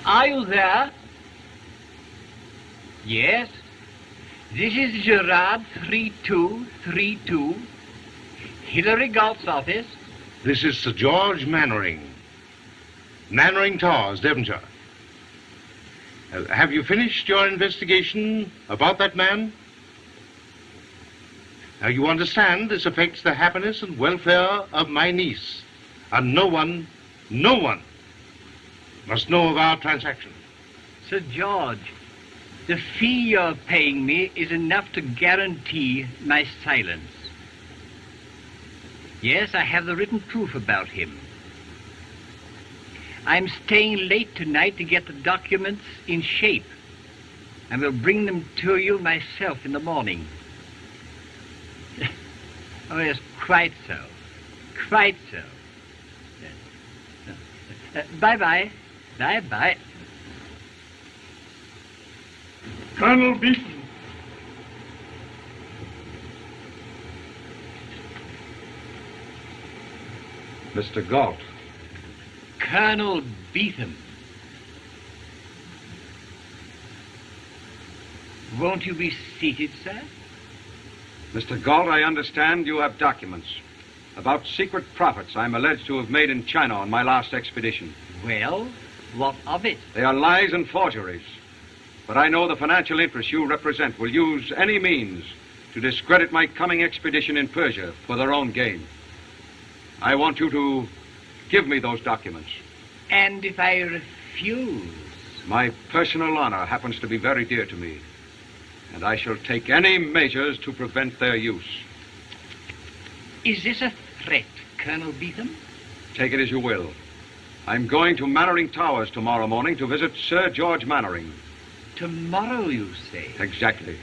Are you there? Yes. This is Gerard 3232, Hillary Galt's office. This is Sir George Mannering. Mannering Towers, Devonshire. Have you finished your investigation about that man? Now, you understand this affects the happiness and welfare of my niece. And no one must know of our transaction. Sir George, the fee you're paying me is enough to guarantee my silence. Yes, I have the written proof about him. I'm staying late tonight to get the documents in shape, and will bring them to you myself in the morning. Oh, yes, quite so. Quite so. Bye-bye. Bye-bye. Colonel Beaton. Mr. Galt. Colonel Beetham. Won't you be seated, sir? Mr. Galt, I understand you have documents about secret profits I'm alleged to have made in China on my last expedition. Well, what of it? They are lies and forgeries. But I know the financial interests you represent will use any means to discredit my coming expedition in Persia for their own gain. I want you to give me those documents. And if I refuse? My personal honor happens to be very dear to me, and I shall take any measures to prevent their use. Is this a threat, Colonel Beetham? Take it as you will. I'm going to Mannering Towers tomorrow morning to visit Sir George Mannering. Tomorrow, you say? Exactly.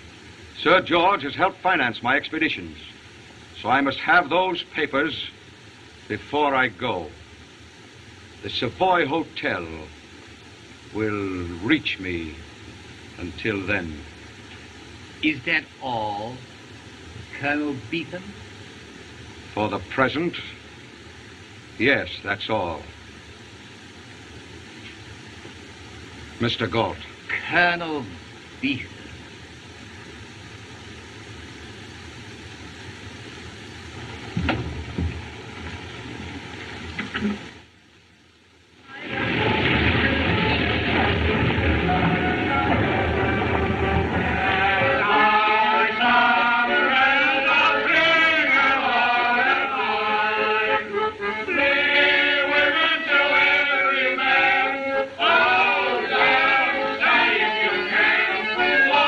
Sir George has helped finance my expeditions, so I must have those papers before I go. The Savoy Hotel will reach me until then. Is that all, Colonel Beetham? For the present, yes, that's all. Mr. Galt. Colonel Beetham. Oh,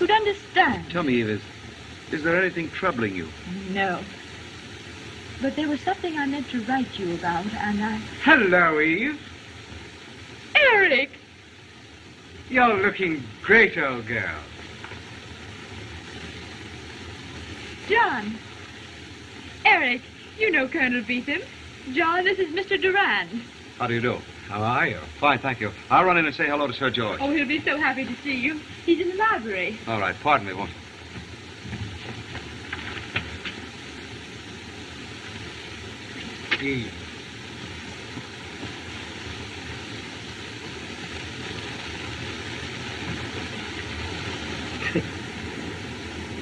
who'd understand. Tell me, Eve, is there anything troubling you? No. But there was something I meant to write you about, and I... Hello, Eve. Eric! You're looking great, old girl. John. Eric, you know Colonel Beetham. John, this is Mr. Durand. How do you do? How are you? Fine, thank you. I'll run in and say hello to Sir George. Oh, he'll be so happy to see you. He's in the library. All right, pardon me, won't you? Eve.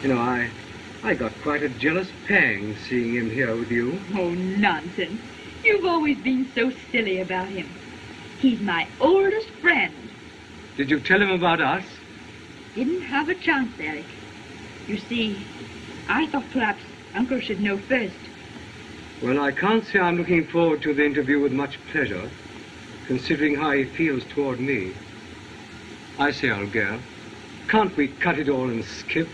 You know, I got quite a jealous pang seeing him here with you. Oh, nonsense. You've always been so silly about him. He's my oldest friend. Did you tell him about us? Didn't have a chance, Eric. You see, I thought perhaps Uncle should know first. Well, I can't say I'm looking forward to the interview with much pleasure, considering how he feels toward me. I say, old girl, can't we cut it all and skip?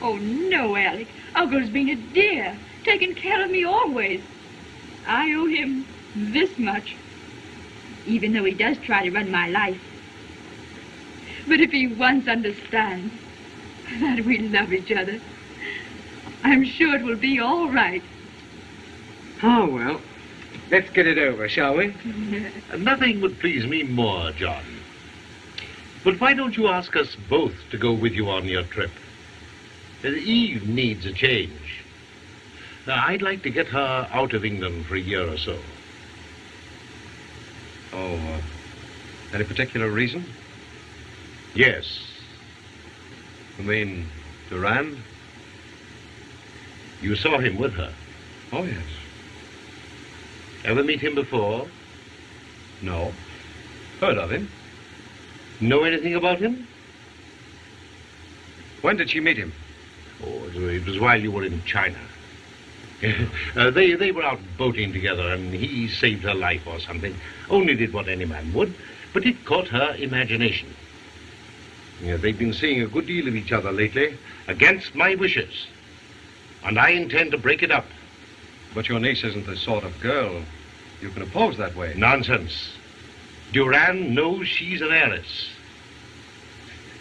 Oh, no, Alec. Uncle's been a dear, taken care of me always. I owe him this much, even though he does try to run my life. But if he once understands that we love each other, I'm sure it will be all right. Oh, well, let's get it over, shall we? Nothing would please me more, John. But why don't you ask us both to go with you on your trip? Eve needs a change. Now, I'd like to get her out of England for a year or so. Oh, any particular reason? Yes. You mean Durand? You saw him with her. Oh, yes. Ever meet him before? No. Heard of him. Know anything about him? When did she meet him? Oh, it was while you were in China. They were out boating together, and he saved her life or something. Only did what any man would, but it caught her imagination. Yeah, they've been seeing a good deal of each other lately, against my wishes. And I intend to break it up. But your niece isn't the sort of girl you can oppose that way. Nonsense. Durand knows she's an heiress.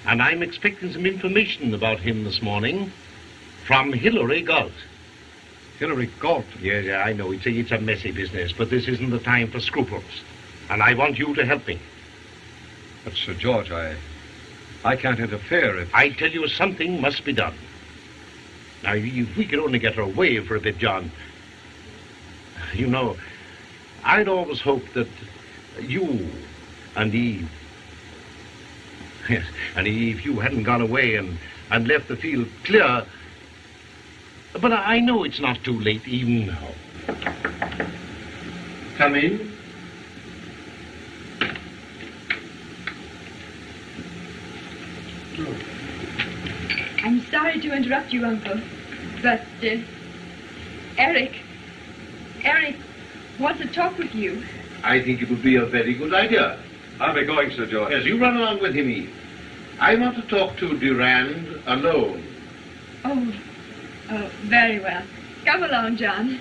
And I'm expecting some information about him this morning from Hilary Galt. Hilary Galt? Yes, yeah, I know. It's a messy business, but this isn't the time for scruples. And I want you to help me. But, Sir George, I can't interfere if... I tell you, something must be done. Now, if we could only get her away for a bit, John. You know, I'd always hoped that you and Eve... Yes, and if you hadn't gone away and left the field clear... But I know it's not too late even now. Come in. I'm sorry to interrupt you, Uncle, but, Eric wants to talk with you. I think it would be a very good idea. I'll be going, Sir George. Yes, you run along with him, Eve. I want to talk to Durand alone. Oh, very well. Come along, John.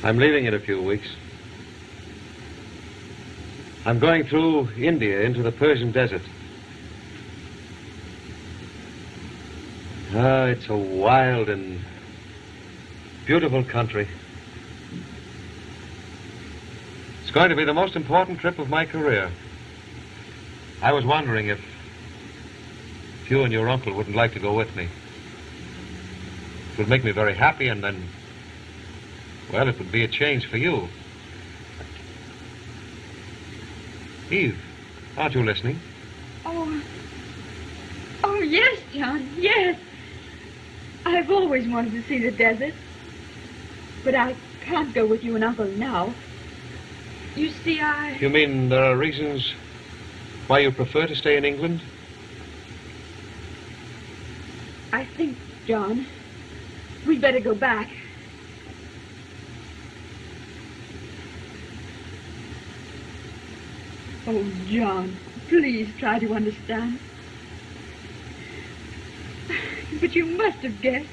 I'm leaving in a few weeks. I'm going through India into the Persian desert. It's a wild and beautiful country. It's going to be the most important trip of my career. I was wondering if you and your uncle wouldn't like to go with me. It would make me very happy, and then, well, it would be a change for you. Eve, aren't you listening? Oh, yes, John, yes. I've always wanted to see the desert. But I can't go with you and Uncle now. You see, You mean there are reasons why you prefer to stay in England? I think, John, We'd better go back. Oh, John, please try to understand. But you must have guessed.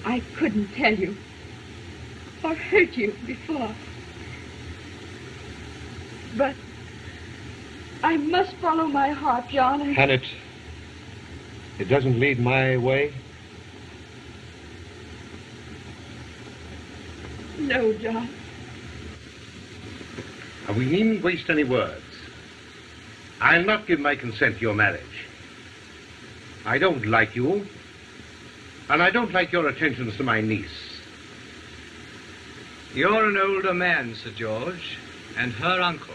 I couldn't tell you or hurt you before. But I must follow my heart, John. And it doesn't lead my way? No, John. We needn't waste any words. I'll not give my consent to your marriage. I don't like you, and I don't like your attentions to my niece. You're an older man, Sir George, and her uncle.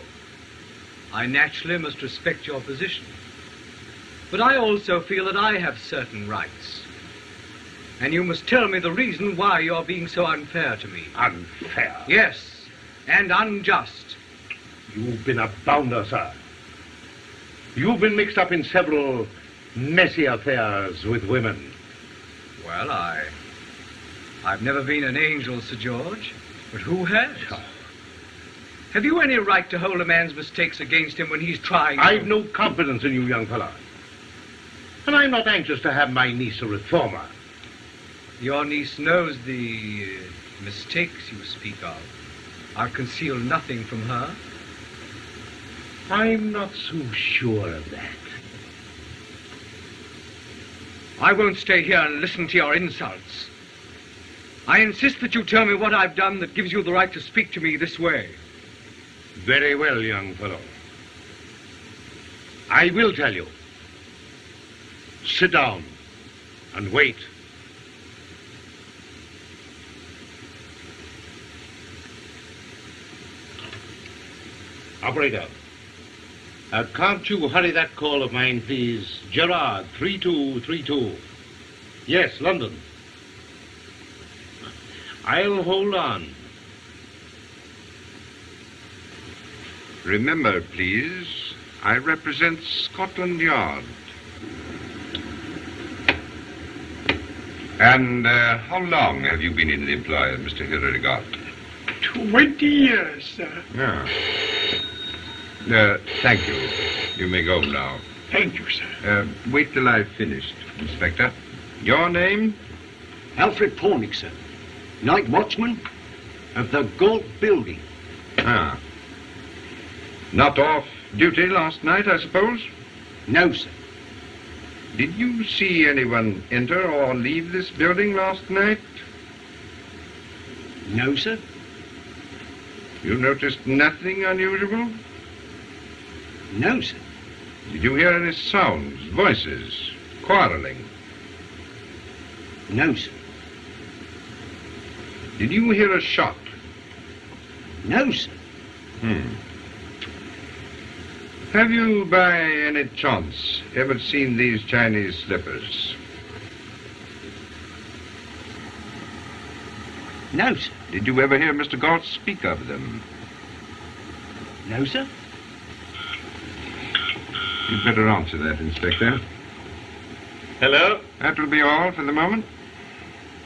I naturally must respect your position. But I also feel that I have certain rights. And you must tell me the reason why you're being so unfair to me. Unfair? Yes, and unjust. You've been a bounder, sir. You've been mixed up in several messy affairs with women. Well, I've never been an angel, Sir George, but who has? Have you any right to hold a man's mistakes against him when he's trying to... I've no confidence in you, young fella. And I'm not anxious to have my niece a reformer. Your niece knows the mistakes you speak of. I'll conceal nothing from her. I'm not so sure of that. I won't stay here and listen to your insults. I insist that you tell me what I've done that gives you the right to speak to me this way. Very well, young fellow. I will tell you. Sit down and wait. Operator, can't you hurry that call of mine, please? Gerard, 3232. Yes, London. I'll hold on. Remember, please, I represent Scotland Yard. And how long have you been in the employ of Mr. Hilary Galt? 20 years, sir. Yeah. Thank you. You may go now. Thank you, sir. Wait till I've finished, Inspector. Your name? Alfred Pornick, sir. Night watchman of the Galt building. Ah. Not off duty last night, I suppose? No, sir. Did you see anyone enter or leave this building last night? No, sir. You noticed nothing unusual? No, sir. Did you hear any sounds, voices, quarreling? No, sir. Did you hear a shot? No, sir. Have you, by any chance, ever seen these Chinese slippers? No, sir. Did you ever hear Mr. Galt speak of them? No, sir. You'd better answer that, Inspector. Hello? That will be all for the moment.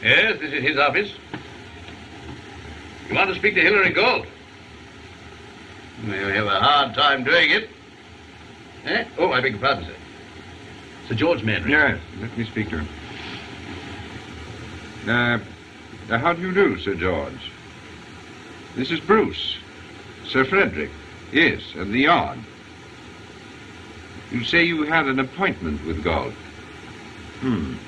Yes, this is his office. You want to speak to Hilary Galt? You have a hard time doing it. Eh? Oh, I beg your pardon, sir. Sir George Manring. Yes, let me speak to him. How do you do, Sir George? This is Bruce. Sir Frederick. Yes, at the Yard. You say you had an appointment with Galt. I'm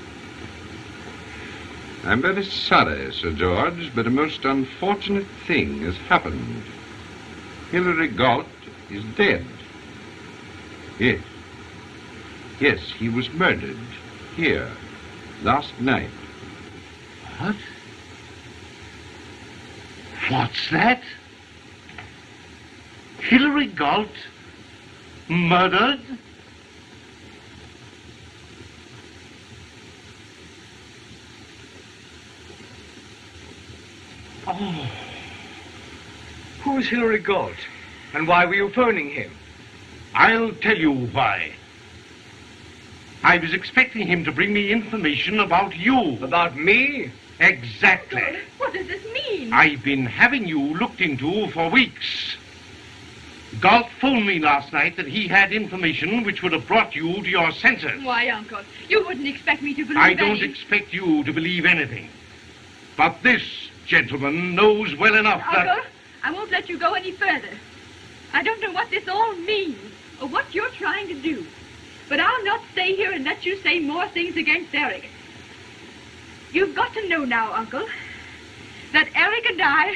very sorry, Sir George, but a most unfortunate thing has happened. Hilary Galt is dead. Yes. Yes, he was murdered here last night. What? What's that? Hilary Galt murdered? Oh. Who's Hilary Galt? And why were you phoning him? I'll tell you why. I was expecting him to bring me information about you. About me? Exactly. Uncle, what does this mean? I've been having you looked into for weeks. Galt phoned me last night that he had information which would have brought you to your senses. Why, Uncle, you wouldn't expect me to believe I don't any... expect you to believe anything. But this gentleman knows well enough Uncle, that... I won't let you go any further. I don't know what this all means or what you're trying to do. But I'll not stay here and let you say more things against Eric. You've got to know now, Uncle, that Eric and I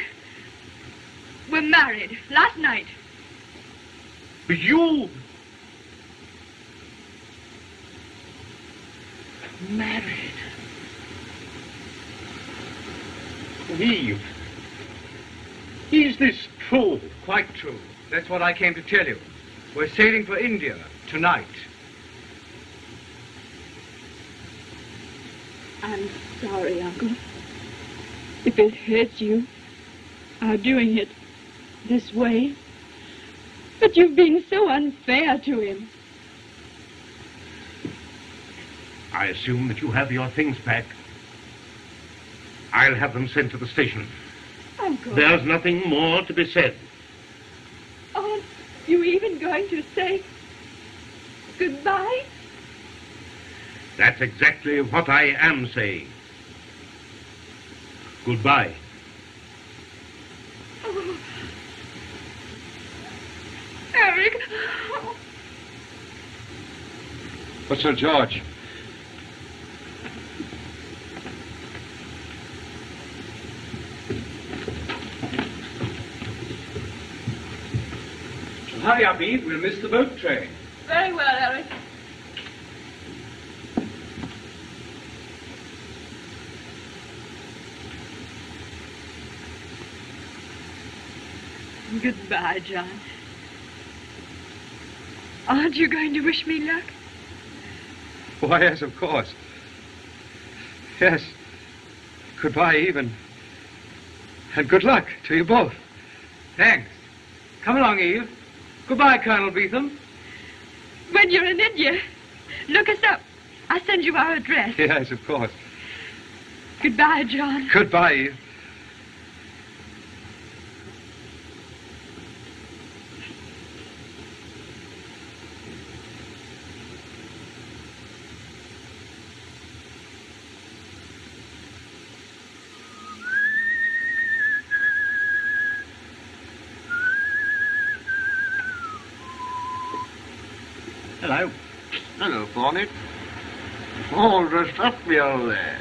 were married last night. You... Married. Eve. Is this true? Quite true. That's what I came to tell you. We're sailing for India tonight. I'm sorry, Uncle. If it hurts you, our doing it this way. But you've been so unfair to him. I assume that you have your things back. I'll have them sent to the station. Uncle. There's nothing more to be said. Aren't you even going to say goodbye? That's exactly what I am saying. Goodbye. Oh. Eric. But, Sir George... Hurry up, Eve. We'll miss the boat train. Very well, Eric. Goodbye, John. Aren't you going to wish me luck? Why, yes, of course. Yes. Goodbye, Eve, and good luck to you both. Thanks. Come along, Eve. Goodbye, Colonel Beetham. When you're in India, look us up. I'll send you our address. Yes, of course. Goodbye, John. Goodbye, Eve. Hello. Hello, Bonnet. All dressed up the old there.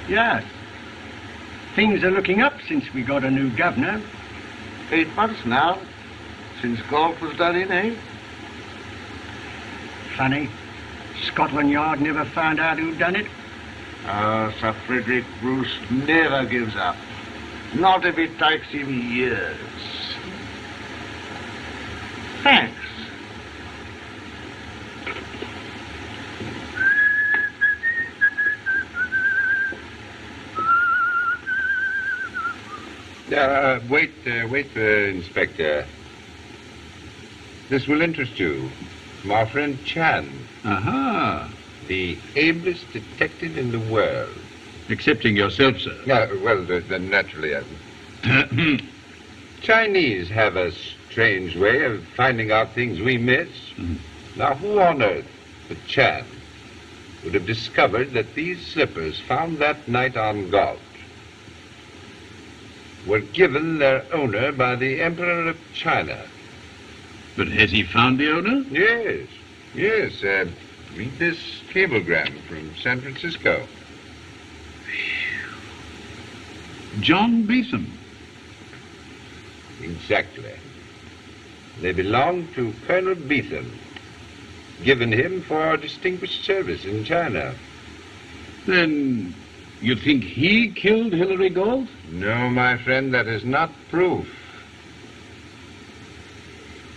Yes. Things are looking up since we got a new governor. 8 months now, since Galt was done in, eh? Funny. Scotland Yard never found out who'd done it. Sir Frederick Bruce never gives up. Not if it takes him years. Thanks. Wait, Inspector. This will interest you. From our friend Chan. Aha. The ablest detective in the world. Excepting yourself, sir. Naturally. Chinese have a strange way of finding out things we miss. Now, who on earth but Chan would have discovered that these slippers found that night on Galt were given their owner by the Emperor of China? But has he found the owner? Yes. Read this cablegram from San Francisco. John Beetham. Exactly. They belong to Colonel Beetham, given him for distinguished service in China. Then you think he killed Hilary Galt? No, my friend, that is not proof.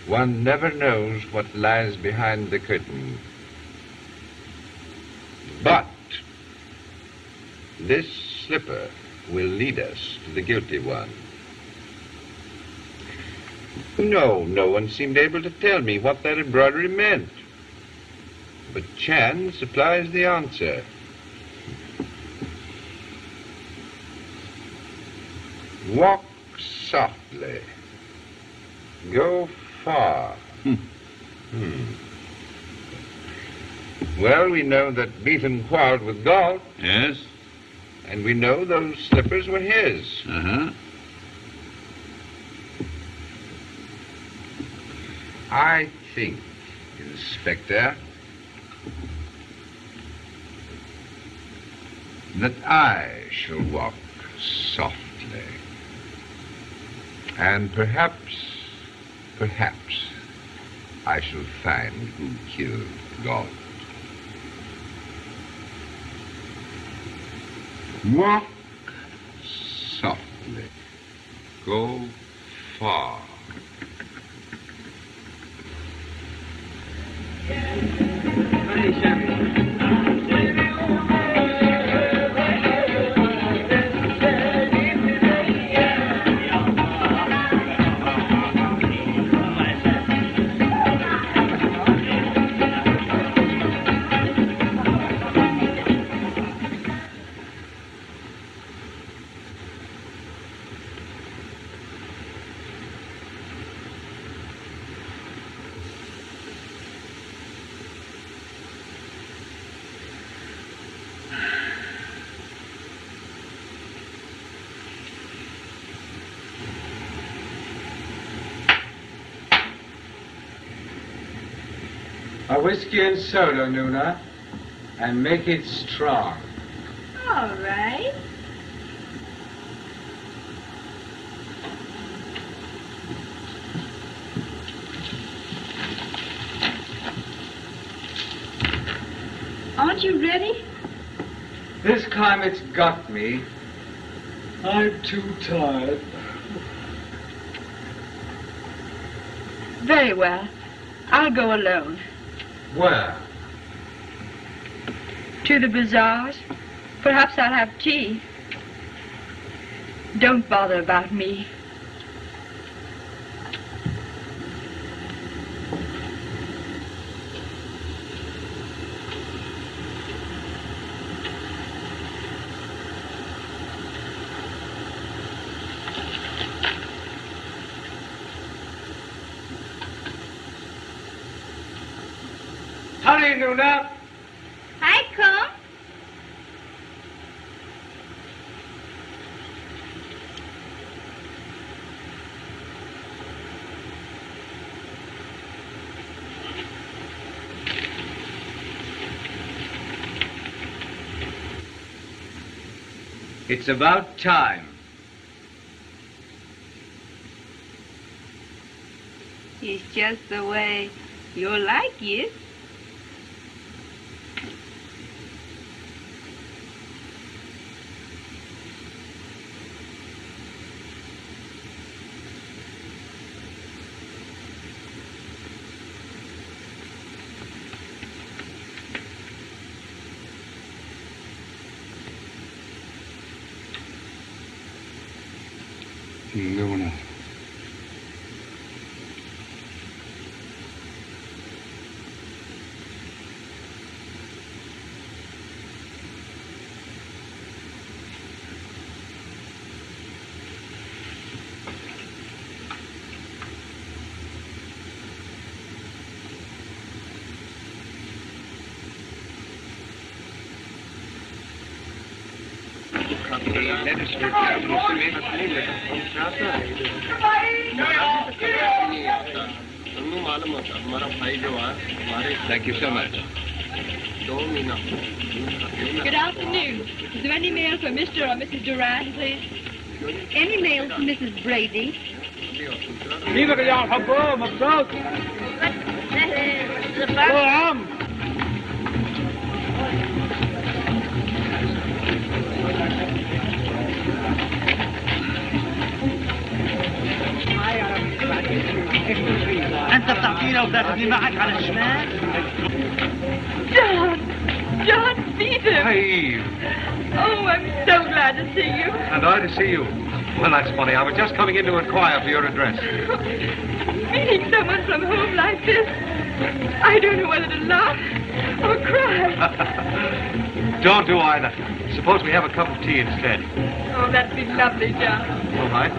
One never knows what lies behind the curtain. But this slipper will lead us to the guilty one. No one seemed able to tell me what that embroidery meant. but chance supplies the answer. Walk softly. Go far. Well, we know that Beetham quarreled with Galt. Yes? And we know those slippers were his. Uh-huh. I think, Inspector, that I shall walk softly. And perhaps I shall find who killed Galt. Walk softly. Go far. A whiskey and soda, Nuna, and make it strong. All right. Aren't you ready? This climate's got me. I'm too tired. Very well. I'll go alone. Where? To the bazaars. Perhaps I'll have tea. Don't bother about me. Hurry, Nuna. I come. It's about time. It's just the way you like it. Nuna. Thank you so much. Good afternoon. Is there any mail for Mr. or Mrs. Duran, please? Any mail for Mrs. Brady? أنت بتعطينا وبتاخذني معك على الشمال؟ John Beetham! Hi, Eve. Oh, I'm so glad to see you. And I to see you. Well, that's funny. I was just coming in to inquire for your address. Meeting someone from home like this, I don't know whether to laugh Or cry. Don't do either. Suppose we have a cup of tea instead. Oh, that'd be lovely, John. All right.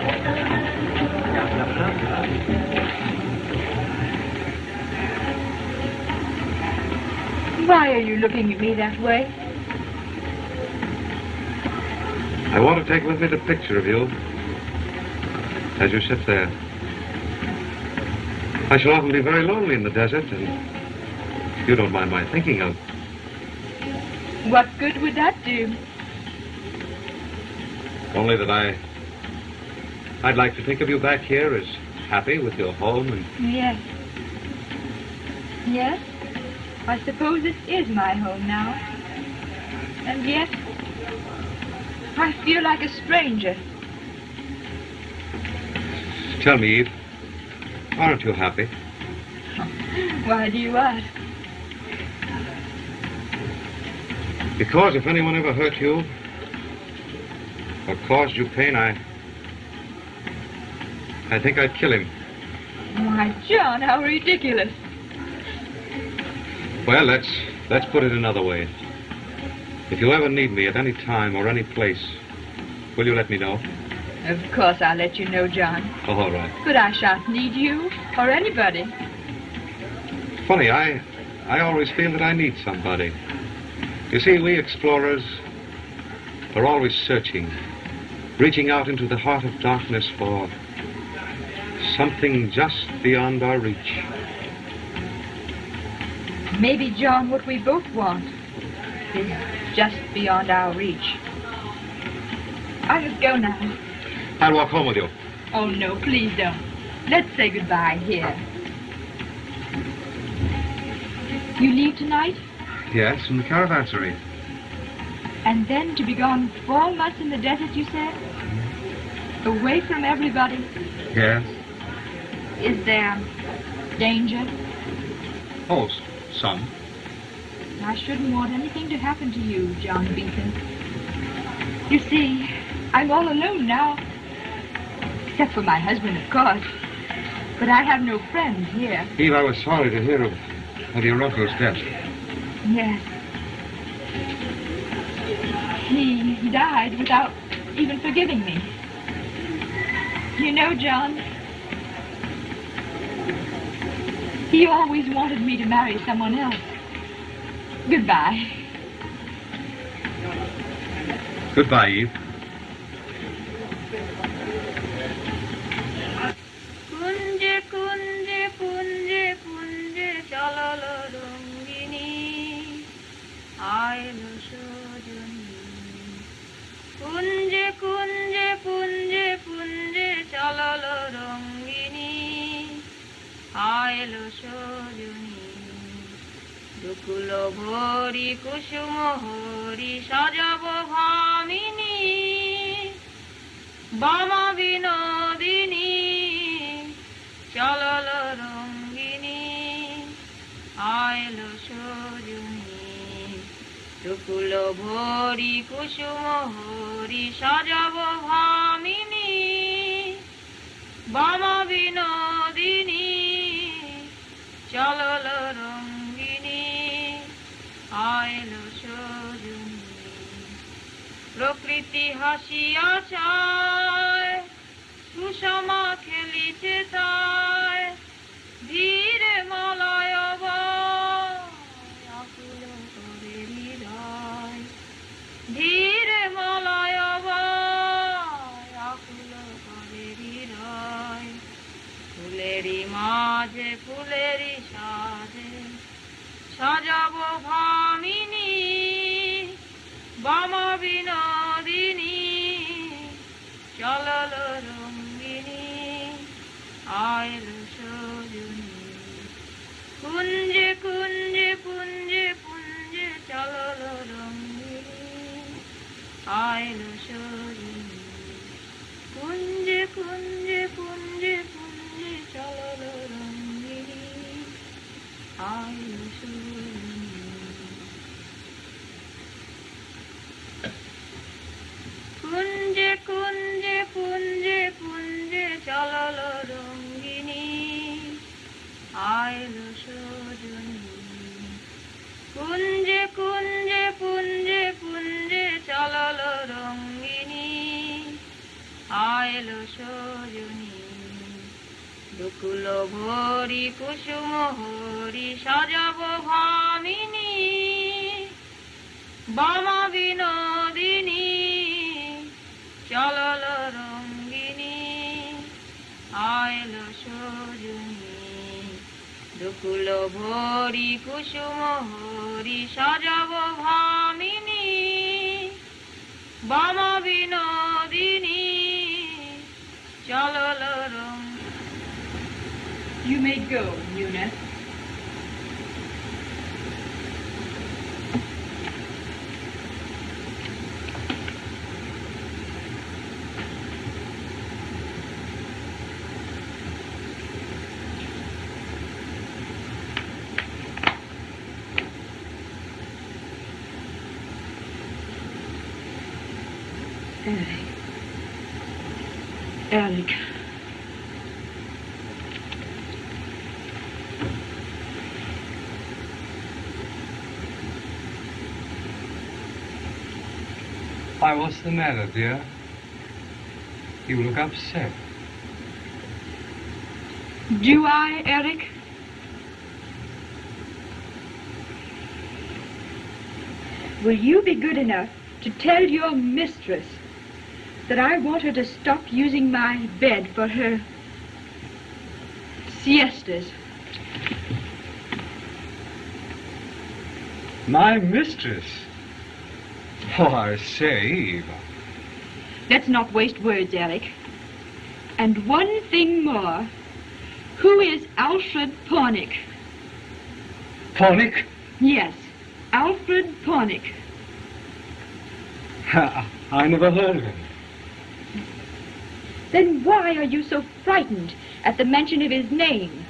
Why are you looking at me that way? I want to take with me the picture of you as you sit there. I shall often be very lonely in the desert, and you don't mind my thinking of. What good would that do? Only that I'd like to think of you back here as happy with your home and... Yes. Yes? I suppose this is my home now. And yet, I feel like a stranger. Tell me, Eve, aren't you happy? Why do you ask? Because if anyone ever hurt you or caused you pain, I think I'd kill him. Why, John, how ridiculous. Well, let's put it another way. If you ever need me at any time or any place, will you let me know? Of course I'll let you know, John. Oh, all right. But I shan't need you or anybody. Funny, I always feel that I need somebody. You see, we explorers are always searching, reaching out into the heart of darkness for something just beyond our reach. Maybe, John, what we both want is just beyond our reach. I must go now. I'll walk home with you. Oh, no, please don't. Let's say goodbye here. You leave tonight? Yes, from the caravansary. And then to be gone 4 months in the desert, you said? Away from everybody? Yes. Is there danger? Oh, some. I shouldn't want anything to happen to you, John Beeson. You see, I'm all alone now. Except for my husband, of course. But I have no friends here. Eve, I was sorry to hear of your uncle's death. Yes. He died without even forgiving me. You know, John, he always wanted me to marry someone else. Goodbye. Goodbye, Eve. kunje kunje punje punje chalalo rongini ailo sojoni kunje kunje punje punje chalalo rongini ailo sojoni dukulo bhori kusumo hori sajabo bhamini bama binodini chalalo rongini ailo sojoni dukulo bhori kusumo hori sajabo bhamini bama binodini chalalo rongini ailo sojoni প্রকৃতি হাসিয়া চায় সুষমা খেলিছে তাই ধীরে মলয় আকুল করে হৃদয় ধীরে মলয় আকুল করে হৃদয় ফুলেরই মাঝে ফুলেরই সাজে সাজাবো ভামিনী বামা বিনোদিনী চলল রঙ্গিনী আইলো সজনী কুঞ্জে কুঞ্জে পুঞ্জে পুঞ্জে চলল রঙ্গিনী আইলো সজনী কুঞ্জে কুঞ্জে পুঞ্জে পুঞ্জে চলল রঙ্গিনী আইলো সজনী কুঞ্জে কুঞ্জে পুঞ্জে পুঞ্জে চলল রঙ্গিনী আইলো সজনী দুকুল ভরি কুসুম হরি সাজাব ভামিনী বামা বিনোদিনী চলল রঙ্গিনী আইল সজনী দুকুল ভরি কুসুম হরি সাজাব ভামিনী বামা বিনোদিনী চলল রঙ্গিনী. You may go, Eunice. Alec. Why, what's the matter, dear? You look upset. Do I, Eric? Will you be good enough to tell your mistress that I want her to stop using my bed for her siestas? My mistress? Oh, I say, Eve. Let's not waste words, Alec. And one thing more. Who is Alfred Pornick? Pornick? Yes, Alfred Pornick. I never heard of him. Then why are you so frightened at the mention of his name?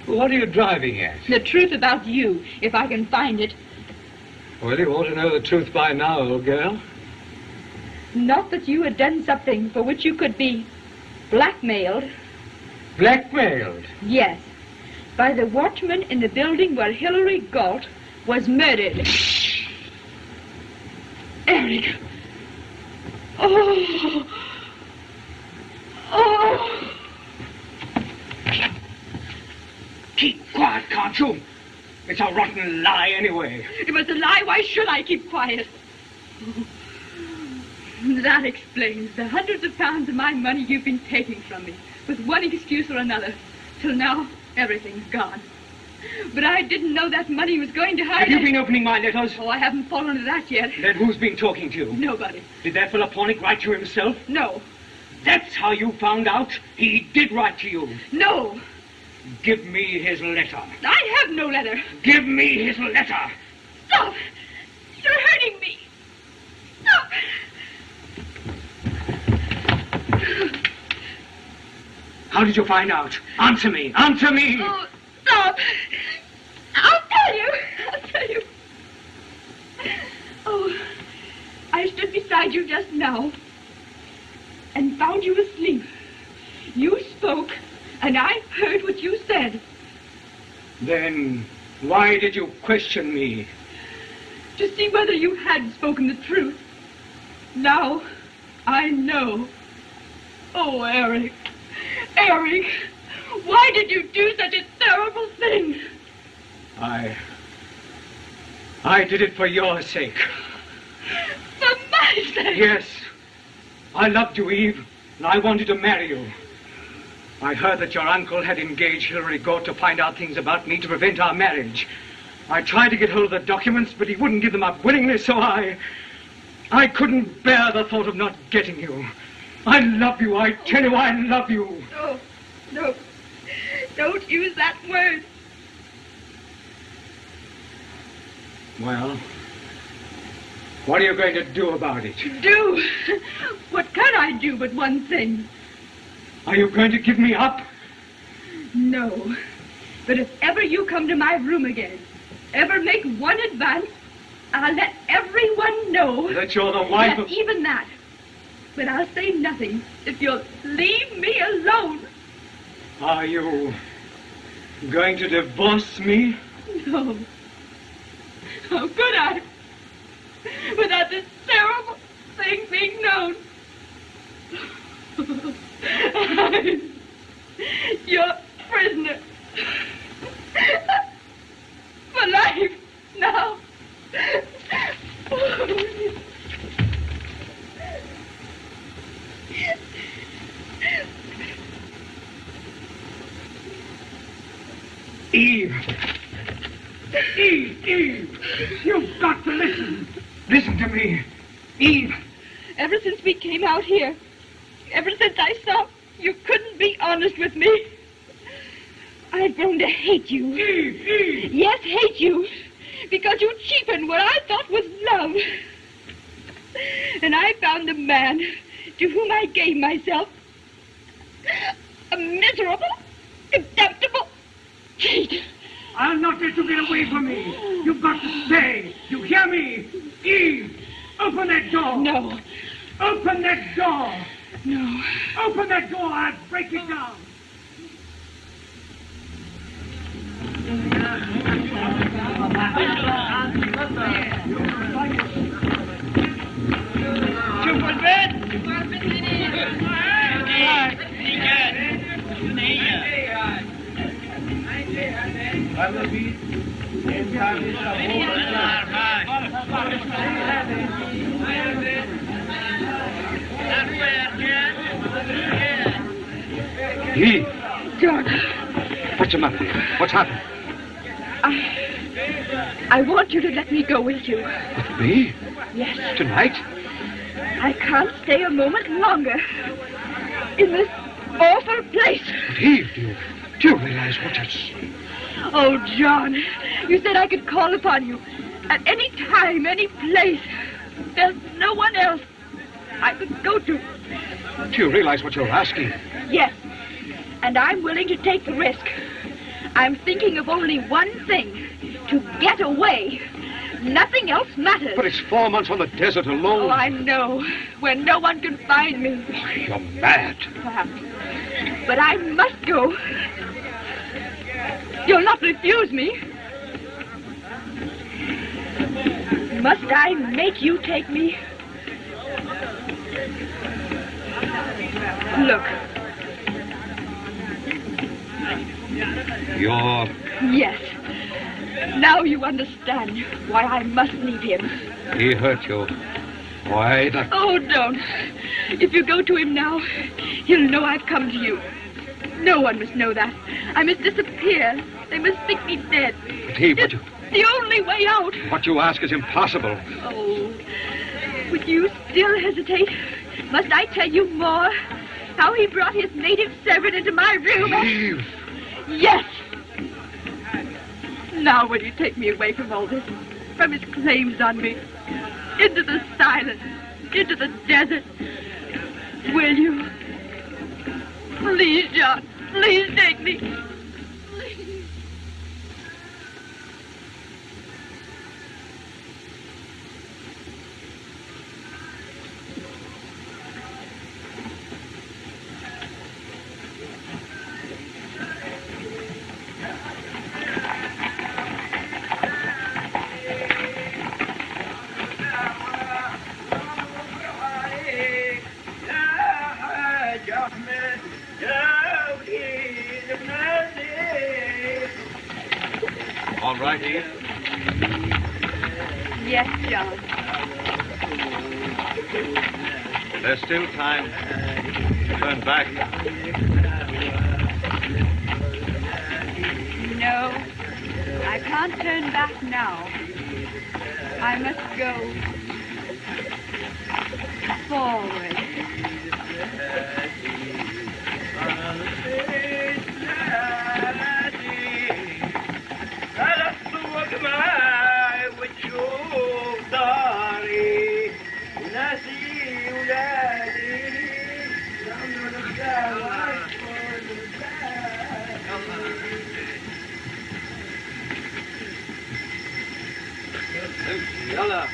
What are you driving at? The truth about you, if I can find it. Well, you ought to know the truth by now, old girl. Not that you had done something for which you could be blackmailed. Blackmailed? Yes, by the watchman in the building where Hilary Galt was murdered. Eric. Oh. Oh. Keep quiet, can't you? It's a rotten lie anyway. It was a lie. Why should I keep quiet? That explains the hundreds of pounds of my money you've been taking from me, with one excuse or another. Till now, everything's gone. But I didn't know that money was going to hide. Have you been opening my letters? Oh, I haven't fallen to that yet. Then who's been talking to you? Nobody. Did that fellow Pornick write to you himself? No. That's how you found out he did write to you? No. Give me his letter. I have no letter. Give me his letter. Stop! You're hurting me. Stop! How did you find out? Answer me. Answer me. Oh, stop. I'll tell you. I'll tell you. Oh, I stood beside you just now and found you asleep. You spoke, and I heard what you said. Then why did you question me? To see whether you had spoken the truth. Now, I know. Oh, Eric. Eric, why did you do such a terrible thing? I did it for your sake. For my sake? Yes. I loved you, Eve, and I wanted to marry you. I heard that your uncle had engaged Hilary Galt to find out things about me to prevent our marriage. I tried to get hold of the documents, but he wouldn't give them up willingly, so I couldn't bear the thought of not getting you. I love you, I tell you, I love you. No, no, don't use that word. Well, what are you going to do about it? Do? What can I do but one thing? Are you going to give me up? No, but if ever you come to my room again, ever make one advance, I'll let everyone know that you're the wife of... even that. But I'll say nothing if you'll leave me alone. Are you going to divorce me? No. How could I? Without this terrible thing being known. You're Eve! Eve! You've got to listen. Listen to me. Eve! Ever since we came out here, ever since I saw you couldn't be honest with me, I've grown to hate you. Eve! Yes, hate you. Because you cheapened what I thought was love. And I found the man to whom I gave myself a miserable, contemptible cheat. I'll not let you get away from me. You've got to stay. You hear me? Eve, open that door. No. Open that door. No. Open that door. I'll break it down. Eve, George, what's the matter, dear? What's happened? I want you to let me go with you. With me? Yes. Tonight? I can't stay a moment longer in this awful place. But Eve, do you realize what it's... Oh, John, you said I could call upon you at any time, any place. There's no one else I could go to. Do you realize what you're asking? Yes, and I'm willing to take the risk. I'm thinking of only one thing, to get away. Nothing else matters. But it's 4 months on the desert alone. Oh, I know, when no one can find me. Oh, you're mad. Perhaps. But I must go. You'll not refuse me. Must I make you take me? Look. You're... Yes. Now you understand why I must leave him. He hurt you. Why, that... Oh, don't. If you go to him now, he'll know I've come to you. No one must know that. I must disappear. They must think me dead. But Eve, it's the only way out. What you ask is impossible. Oh, would you still hesitate? Must I tell you more? How he brought his native servant into my room? Eve! Yes! Now will you take me away from all this? From his claims on me? Into the silence? Into the desert? Will you? Please, John. Please take me. Please. All right, Eve? Yes, John. There's still time to turn back. No, I can't turn back now. I must go forward. يلا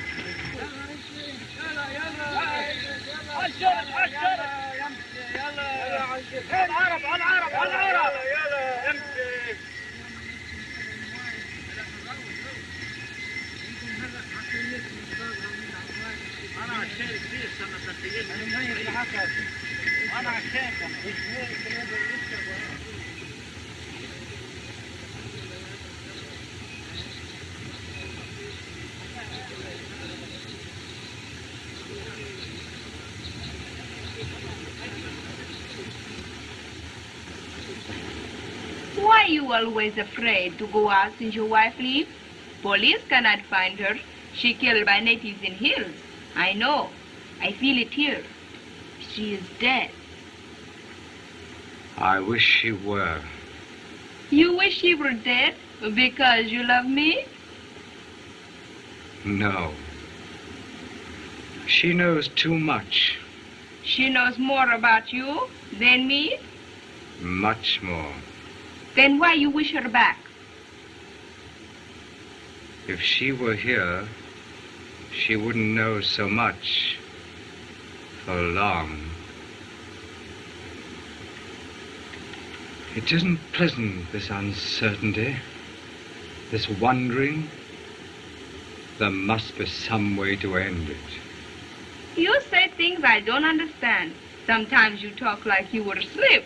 Why Why you always afraid to go out since your wife leaves? Police cannot find her. She killed by natives in hills. I know. I feel it here. She is dead. I wish she were. You wish she were dead because you love me? No. She knows too much. She knows more about you than me? Much more. Then why you wish her back? If she were here, she wouldn't know so much for long. It isn't pleasant, this uncertainty, this wondering. There must be some way to end it. You say things I don't understand. Sometimes you talk like you were asleep.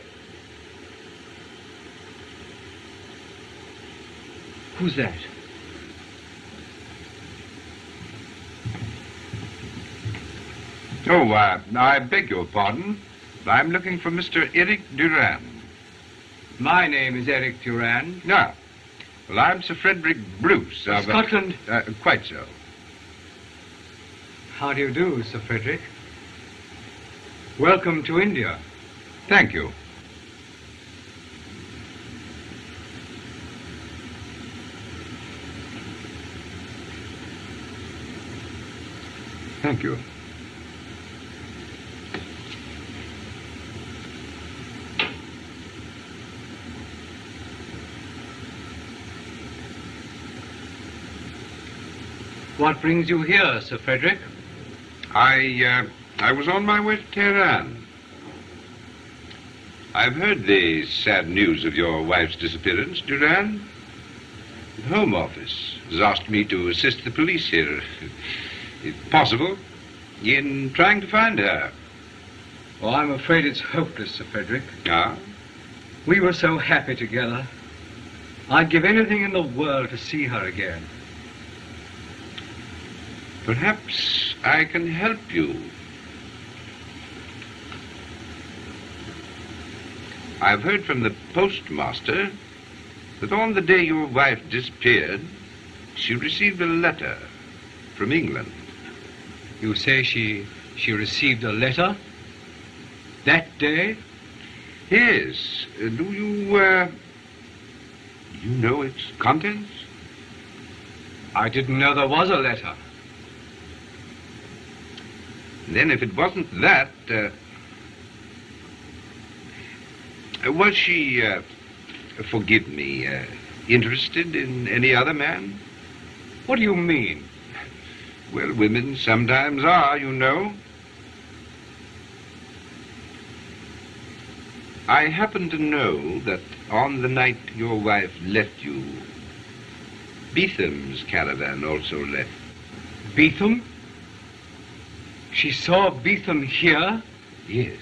Who's that? Oh, I beg your pardon. I'm looking for Mr. Eric Durand. My name is Eric Durand. Ah. Well, I'm Sir Frederick Bruce of... Scotland? Quite so. How do you do, Sir Frederick? Welcome to India. Thank you. Thank you. What brings you here, Sir Frederick? I was on my way to Tehran. I've heard the sad news of your wife's disappearance, Durand. The Home Office has asked me to assist the police here, if possible, in trying to find her. Oh, I'm afraid it's hopeless, Sir Frederick. Ah? We were so happy together. I'd give anything in the world to see her again. Perhaps I can help you. I've heard from the postmaster that on the day your wife disappeared, she received a letter from England. You say she received a letter? That day? Yes. Do you know its contents? I didn't know there was a letter. Then if it wasn't that, was she, forgive me, interested in any other man? What do you mean? Well, women sometimes are, you know. I happen to know that on the night your wife left you, Beetham's caravan also left. Beetham? She saw Beetham here? Yes.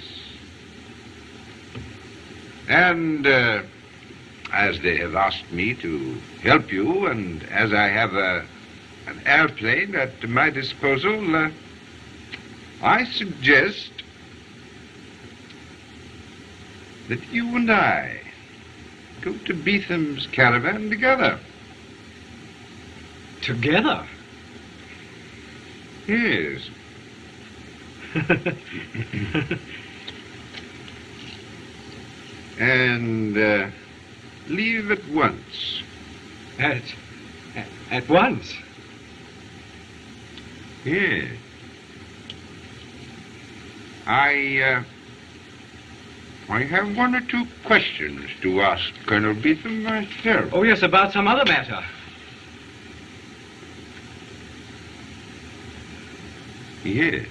And as they have asked me to help you, and as I have an airplane at my disposal, I suggest that you and I go to Beetham's caravan together. Together? Yes. And leave at once. At once? Yes. I have one or two questions to ask Colonel Beetham myself. Oh, yes, about some other matter. Yes.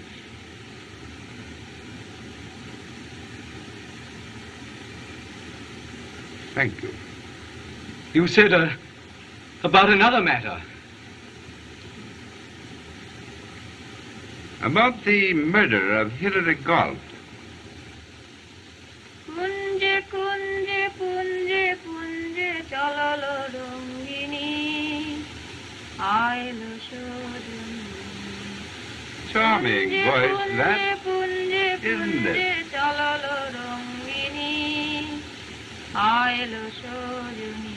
Thank you. You said about another matter. About the murder of Hilary Galt. Kunje, kunje, kunje, kunje, chalalo rongini, ailo shoduni. Charming voice, that, Punje, isn't it? chalalo rongini, I lo sognami.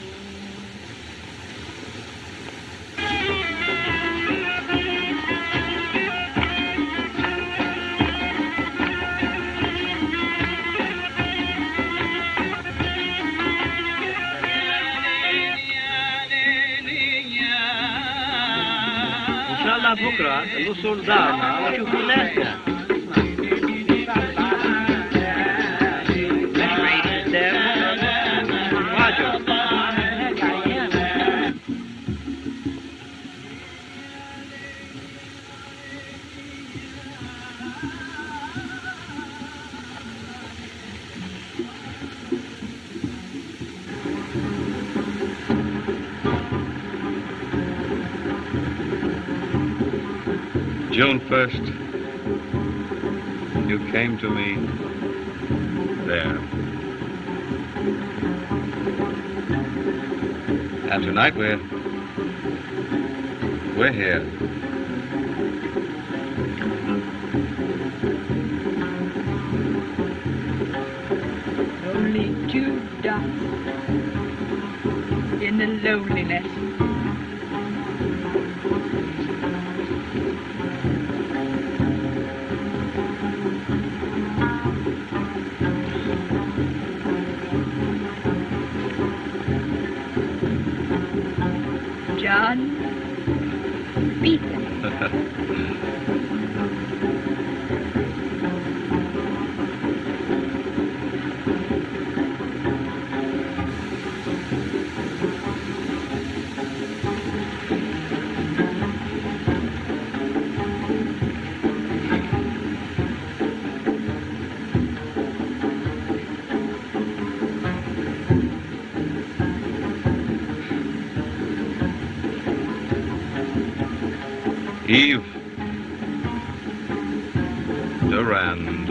إن شاء الله بكرة الوصول دارنا وشوفوا ناسنا. June 1st, you came to me there. And tonight we're here. Only 2 dots in the loneliness. John, beat them. Eve Durand.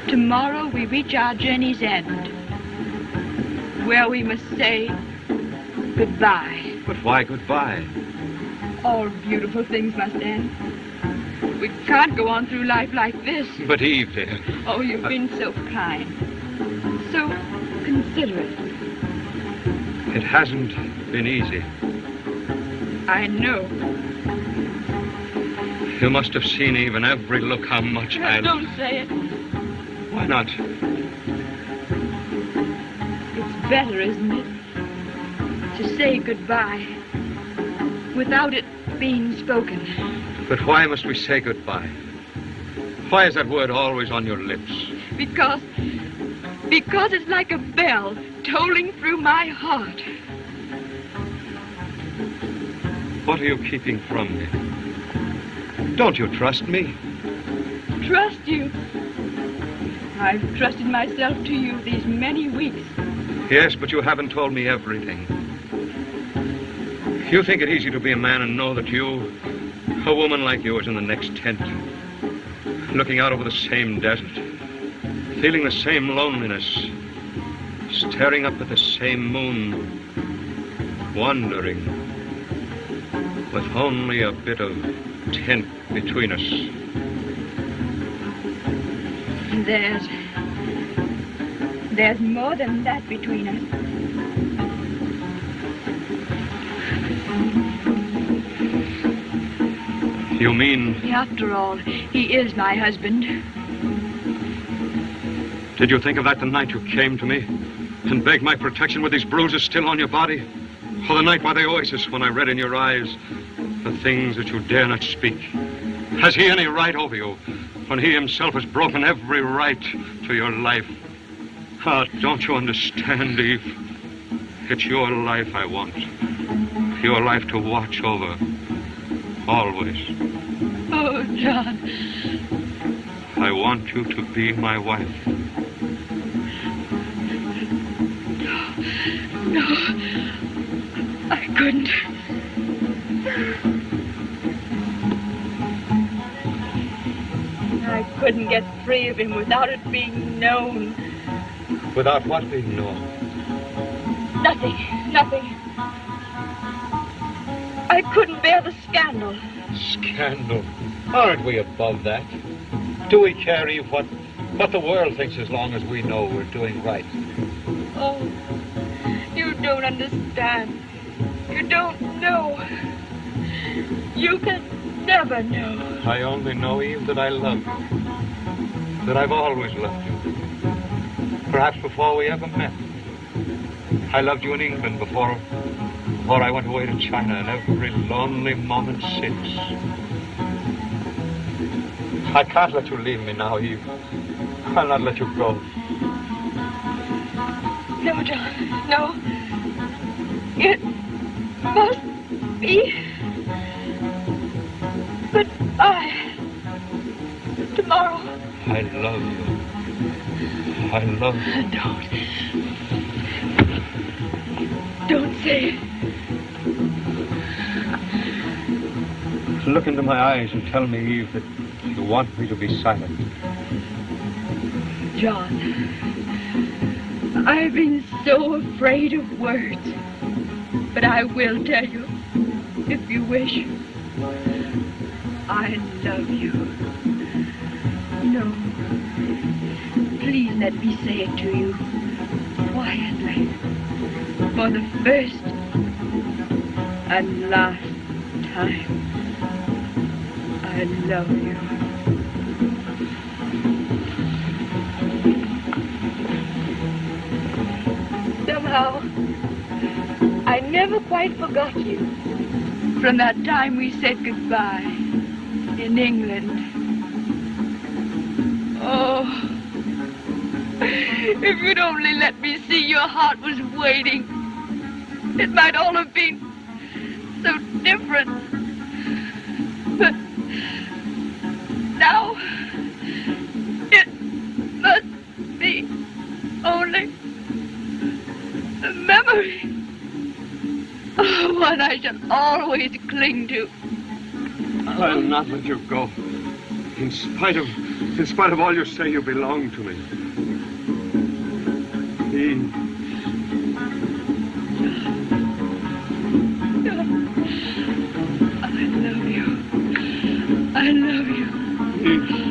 Tomorrow we reach our journey's end, where we must say goodbye. But why goodbye? All beautiful things must end. We can't go on through life like this. But Eve, dear. Oh, you've been so kind, so considerate. It hasn't been easy. I know. You must have seen, Eve, in every look how much I... Don't say it. Why not? It's better, isn't it, to say goodbye without it being spoken. But why must we say goodbye? Why is that word always on your lips? Because it's like a bell tolling through my heart. What are you keeping from me? Don't you trust me? Trust you? I've trusted myself to you these many weeks. Yes, but you haven't told me everything. You think it easy to be a man and know that you, a woman like you, is in the next tent, looking out over the same desert, feeling the same loneliness, staring up at the same moon, wondering, with only a bit of tent between us. There's more than that between us. You mean... After all, he is my husband. Did you think of that the night you came to me and begged my protection with these bruises still on your body? Or the night by the oasis when I read in your eyes the things that you dare not speak? Has he any right over you when he himself has broken every right to your life? Ah, don't you understand, Eve? It's your life I want. Your life to watch over. Always. Oh, John. I want you to be my wife. No. I couldn't. I couldn't get free of him without it being known. Without what being known? Nothing. I couldn't bear the scandal. Scandal? Aren't we above that? Do we care what the world thinks as long as we know we're doing right? Oh, you don't understand. You don't know. You can never know. I only know, Eve, that I love you. That I've always loved you. Perhaps before we ever met. I loved you in England before I went away to China, and every lonely moment since. I can't let you leave me now, Eve. I'll not let you go. No, John, no. It must be goodbye. Tomorrow. I love you. I love you. Don't say it. Look into my eyes and tell me, Eve, that you want me to be silent. John, I've been so afraid of words. But I will tell you, if you wish. I love you. No. Please let me say it to you quietly. For the first and last time. I love you. Somehow, I never quite forgot you. From that time we said goodbye in England. Oh, if you'd only let me see your heart was waiting, it might all have been so different. But now, it must be only a memory. One I shall always cling to. I'll not let you go. In spite of all you say, you belong to me. Eve. I love you. I love you. Eve.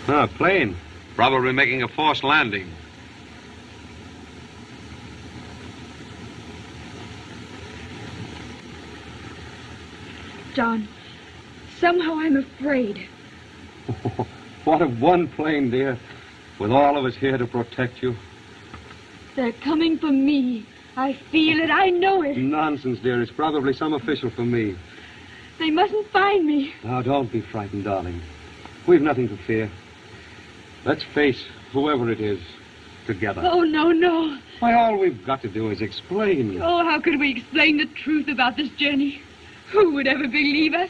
Ah, plane. Probably making a forced landing. John, somehow I'm afraid. What of one plane, dear, with all of us here to protect you? They're coming for me. I feel it. I know it. Nonsense, dear. It's probably some official for me. They mustn't find me. Now, don't be frightened, darling. We've nothing to fear. Let's face whoever it is together. Oh, no. Why, all we've got to do is explain. Oh, how could we explain the truth about this journey? Who would ever believe us?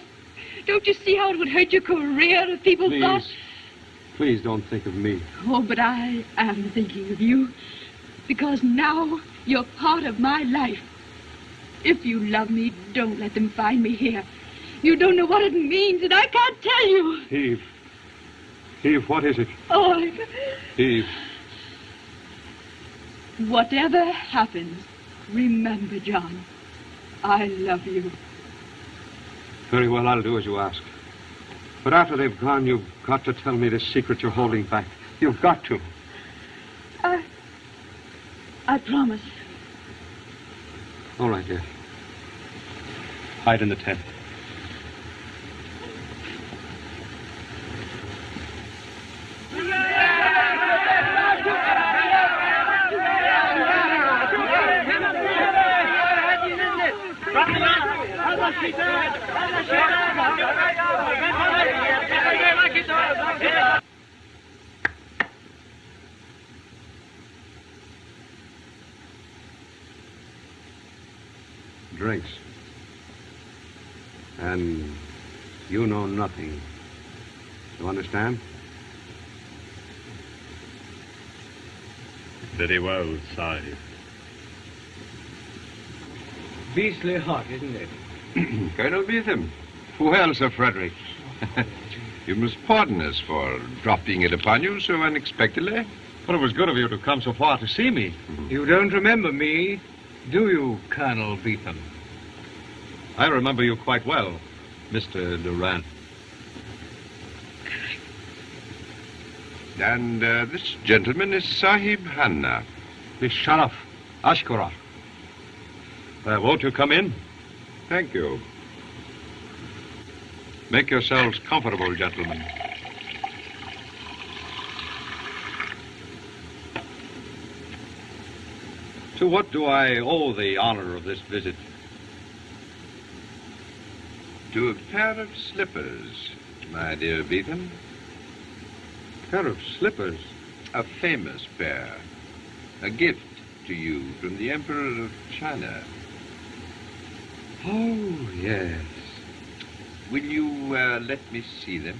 Don't you see how it would hurt your career if people thought... Please don't think of me. Oh, but I am thinking of you. Because now you're part of my life. If you love me, don't let them find me here. You don't know what it means, and I can't tell you. Eve, what is it? Oh, Eve. Whatever happens, remember, John, I love you. Very well, I'll do as you ask. But after they've gone, you've got to tell me the secret you're holding back. You've got to. I promise. All right, dear. Hide in the tent. Drinks. And you know nothing. You understand? Very well, Sahib. Beastly hot, isn't it? Colonel Beetham. Well, Sir Frederick. You must pardon us for dropping it upon you so unexpectedly. But it was good of you to come so far to see me. You don't remember me, do you, Colonel Beetham? I remember you quite well, Mr. Durant. And this gentleman is Sahib Hanna. The Sharaf, Ashkura. Won't you come in? Thank you. Make yourselves comfortable, gentlemen. To what do I owe the honor of this visit? To a pair of slippers, my dear Beetham. Pair of slippers? A famous pair. A gift to you from the Emperor of China. Oh, yes. Will you let me see them?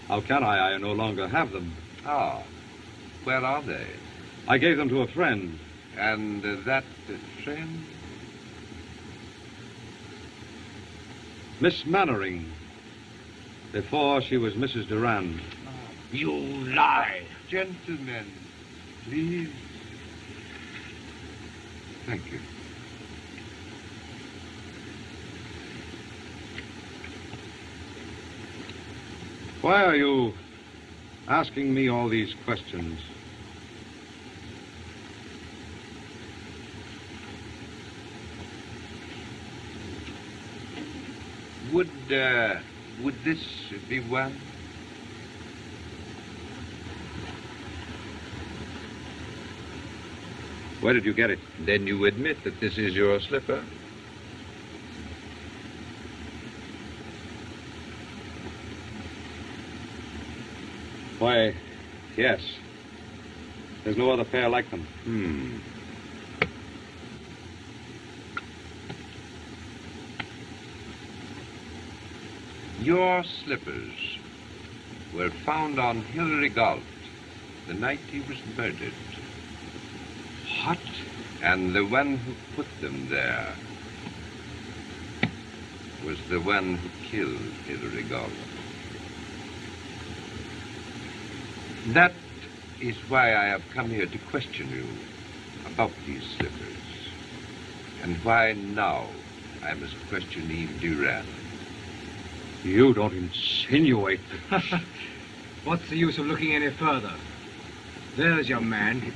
How can I? I no longer have them. Ah, where are they? I gave them to a friend. And that friend? Miss Mannering, before she was Mrs. Durand. You lie. Gentlemen, please. Thank you. Why are you asking me all these questions? Would this be one? Where did you get it? Then you admit that this is your slipper? Why, yes. There's no other pair like them. Your slippers were found on Hilary Galt the night he was murdered. What? And the one who put them there was the one who killed Hilary Galt. That is why I have come here to question you about these slippers. And why now I must question Eve Durand. You don't insinuate that... What's the use of looking any further? There's your man.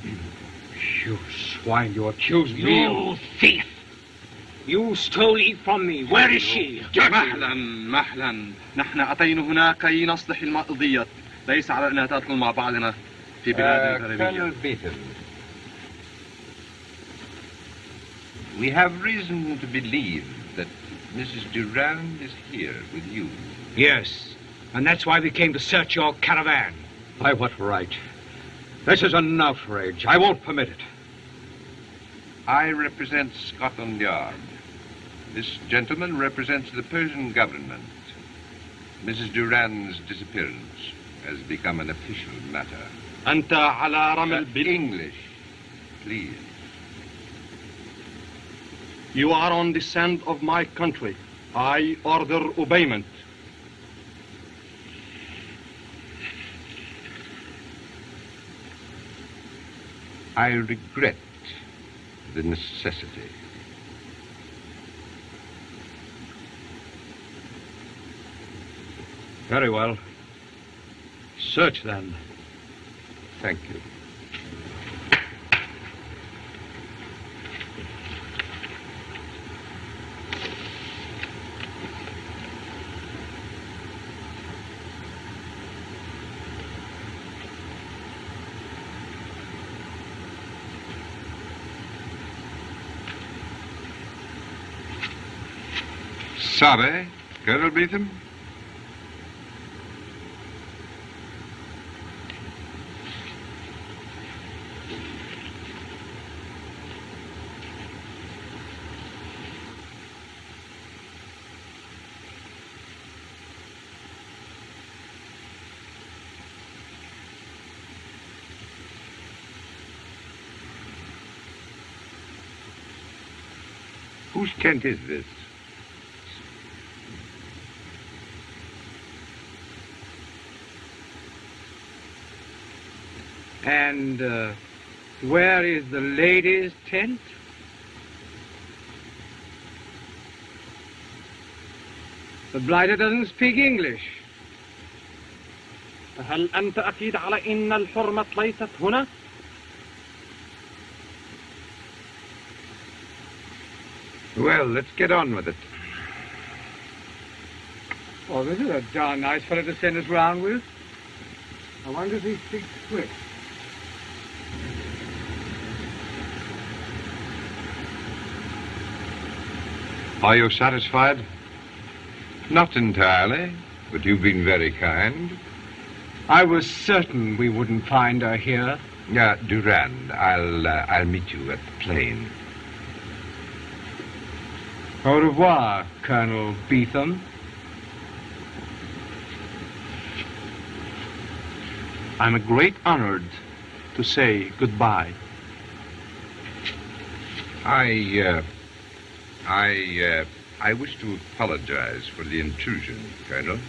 You swine, you accuse me. You thief! You stole Eve from me. Where is she? مهلا نحن أتينا هنا كي نصلح القضية ليس على أنها تدخل مع بعضنا في بلاد Colonel Beetham, we have reason to believe that Mrs. Durand is here with you. Yes, and that's why we came to search your caravan. By what right? This is an outrage. I won't permit it. I represent Scotland Yard. This gentleman represents the Persian government. Mrs. Durand's disappearance has become an official matter. أنت على رمل English, please. You are on the sand of my country. I order obeyment. I regret the necessity. Very well. Search, then. Thank you. Sorry, Colonel Beetham? Whose tent is this? And where is the ladies' tent? The blighter doesn't speak English. هل أنت أكيد على إن الحرمة ليست هنا؟ Well, let's get on with it. Oh, this is a darn nice fellow to send us round with. I wonder if he speaks Swiss. Are you satisfied? Not entirely, but you've been very kind. I was certain we wouldn't find her here. Durand, I'll meet you at the plane. Au revoir, Colonel Beetham. I'm a great honored to say goodbye. I wish to apologize for the intrusion, Colonel.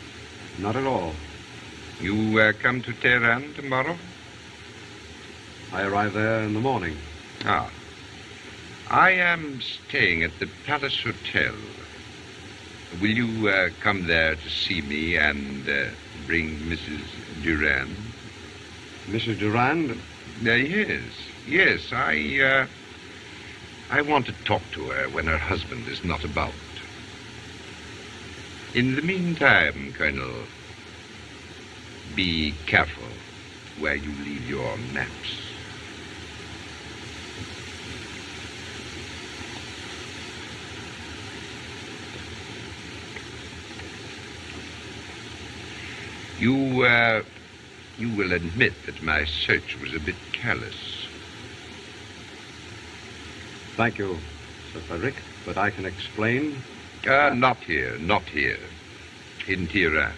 Not at all. You come to Tehran tomorrow? I arrive there in the morning. Ah. I am staying at the Palace Hotel. Will you come there to see me and bring Mrs. Durand? Mrs. Durand? Yes. I want to talk to her when her husband is not about. In the meantime, Colonel, be careful where you leave your maps. You will admit that my search was a bit careless. Thank you, Sir Frederick, but I can explain. Not here. In Tehran.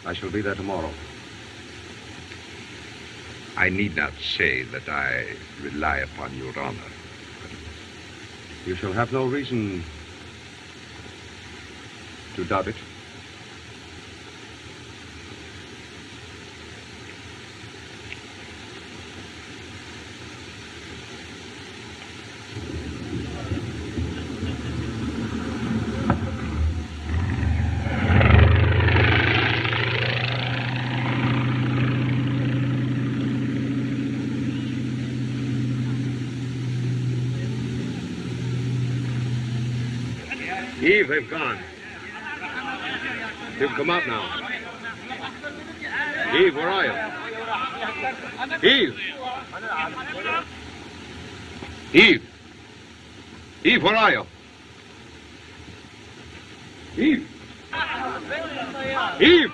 I shall be there tomorrow. I need not say that I rely upon your honor. You shall have no reason to doubt it. Eve, they've gone. They've come out now. Eve, where are you? Eve! Eve! Eve, where are you? Eve! Eve!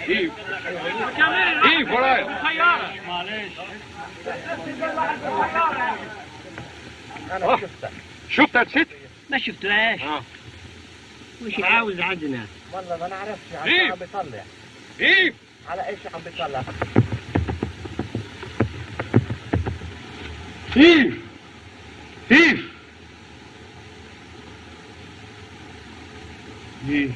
Eve! Eve, where are you? أنا شفتها ست؟ ما شفتهاش. وش عاوز عندنا؟ والله ما نعرفش على ايش عم بيطلع. ايف على ايش عم بيطلع؟ ايف ايف ايف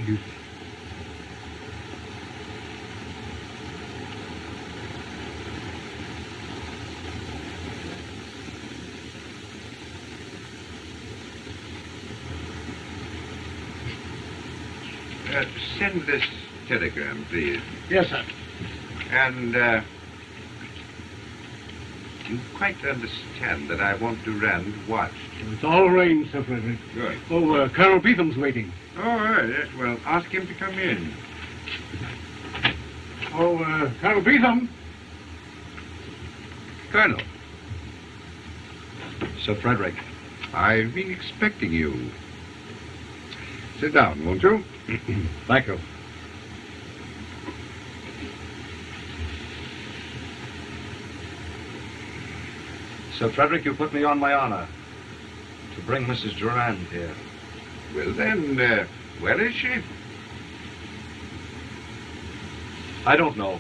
Send this telegram, please. Yes, sir. And you quite understand that I want Durand watched. It's all arranged, Sir Frederick. Good. Oh, Colonel Beetham's waiting. Oh, yes. Well, ask him to come in. Oh, Colonel Beetham, Colonel. Sir Frederick. I've been expecting you. Sit down, won't you? Thank you. Sir Frederick, you put me on my honor to bring Mrs. Durand here. Well, then, where is she? I don't know.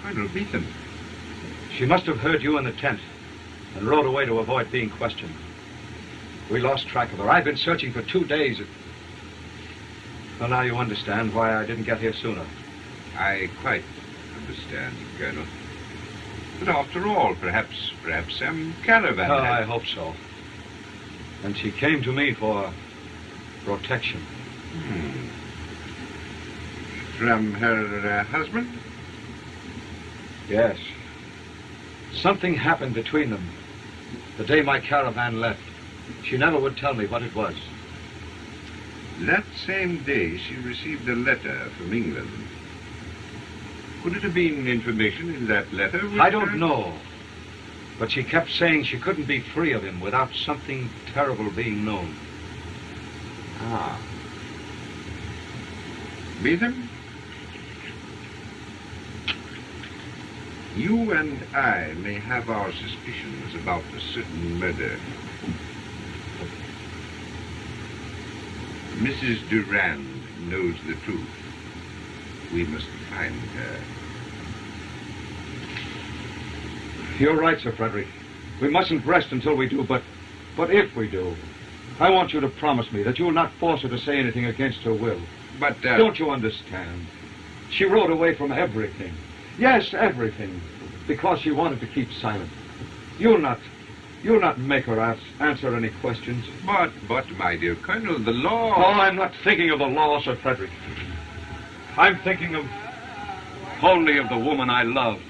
Colonel Beetham. She must have heard you in the tent and rode away to avoid being questioned. We lost track of her. I've been searching for 2 days. Well, now you understand why I didn't get here sooner. I quite understand, Colonel. But after all, perhaps some caravan. Oh, I hope so. And she came to me for protection. From her husband? Yes. Something happened between them the day my caravan left. She never would tell me what it was. That same day, she received a letter from England. Could it have been information in that letter? I don't know. But she kept saying she couldn't be free of him without something terrible being known. Ah. Beetham? You and I may have our suspicions about a certain murder. Mrs. Durand knows the truth. We must find her. You're right, Sir Frederick. We mustn't rest until we do, but if we do, I want you to promise me that you will not force her to say anything against her will. But, Don't you understand? She rode away from everything. Yes, everything. Because she wanted to keep silent. You'll not make her answer any questions. But, my dear Colonel, the law... Oh, I'm not thinking of the law, Sir Frederick. I'm thinking only of the woman I love.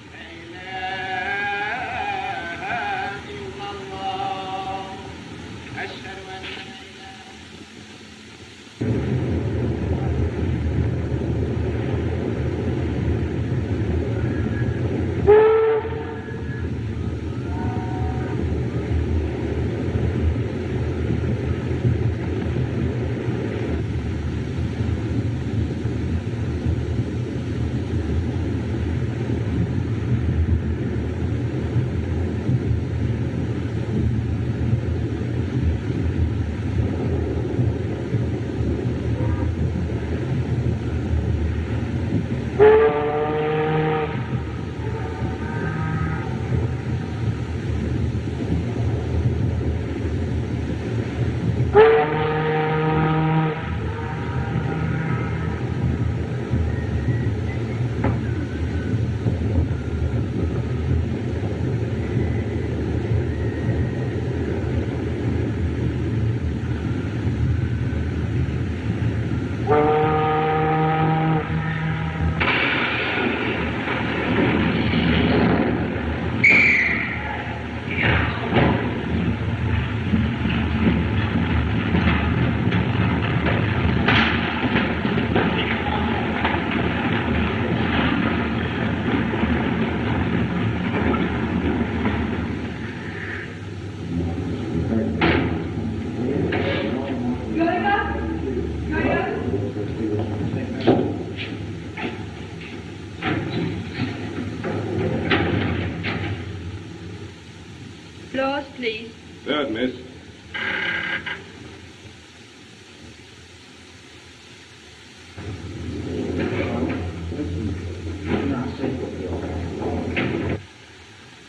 Lois, please. Third, miss.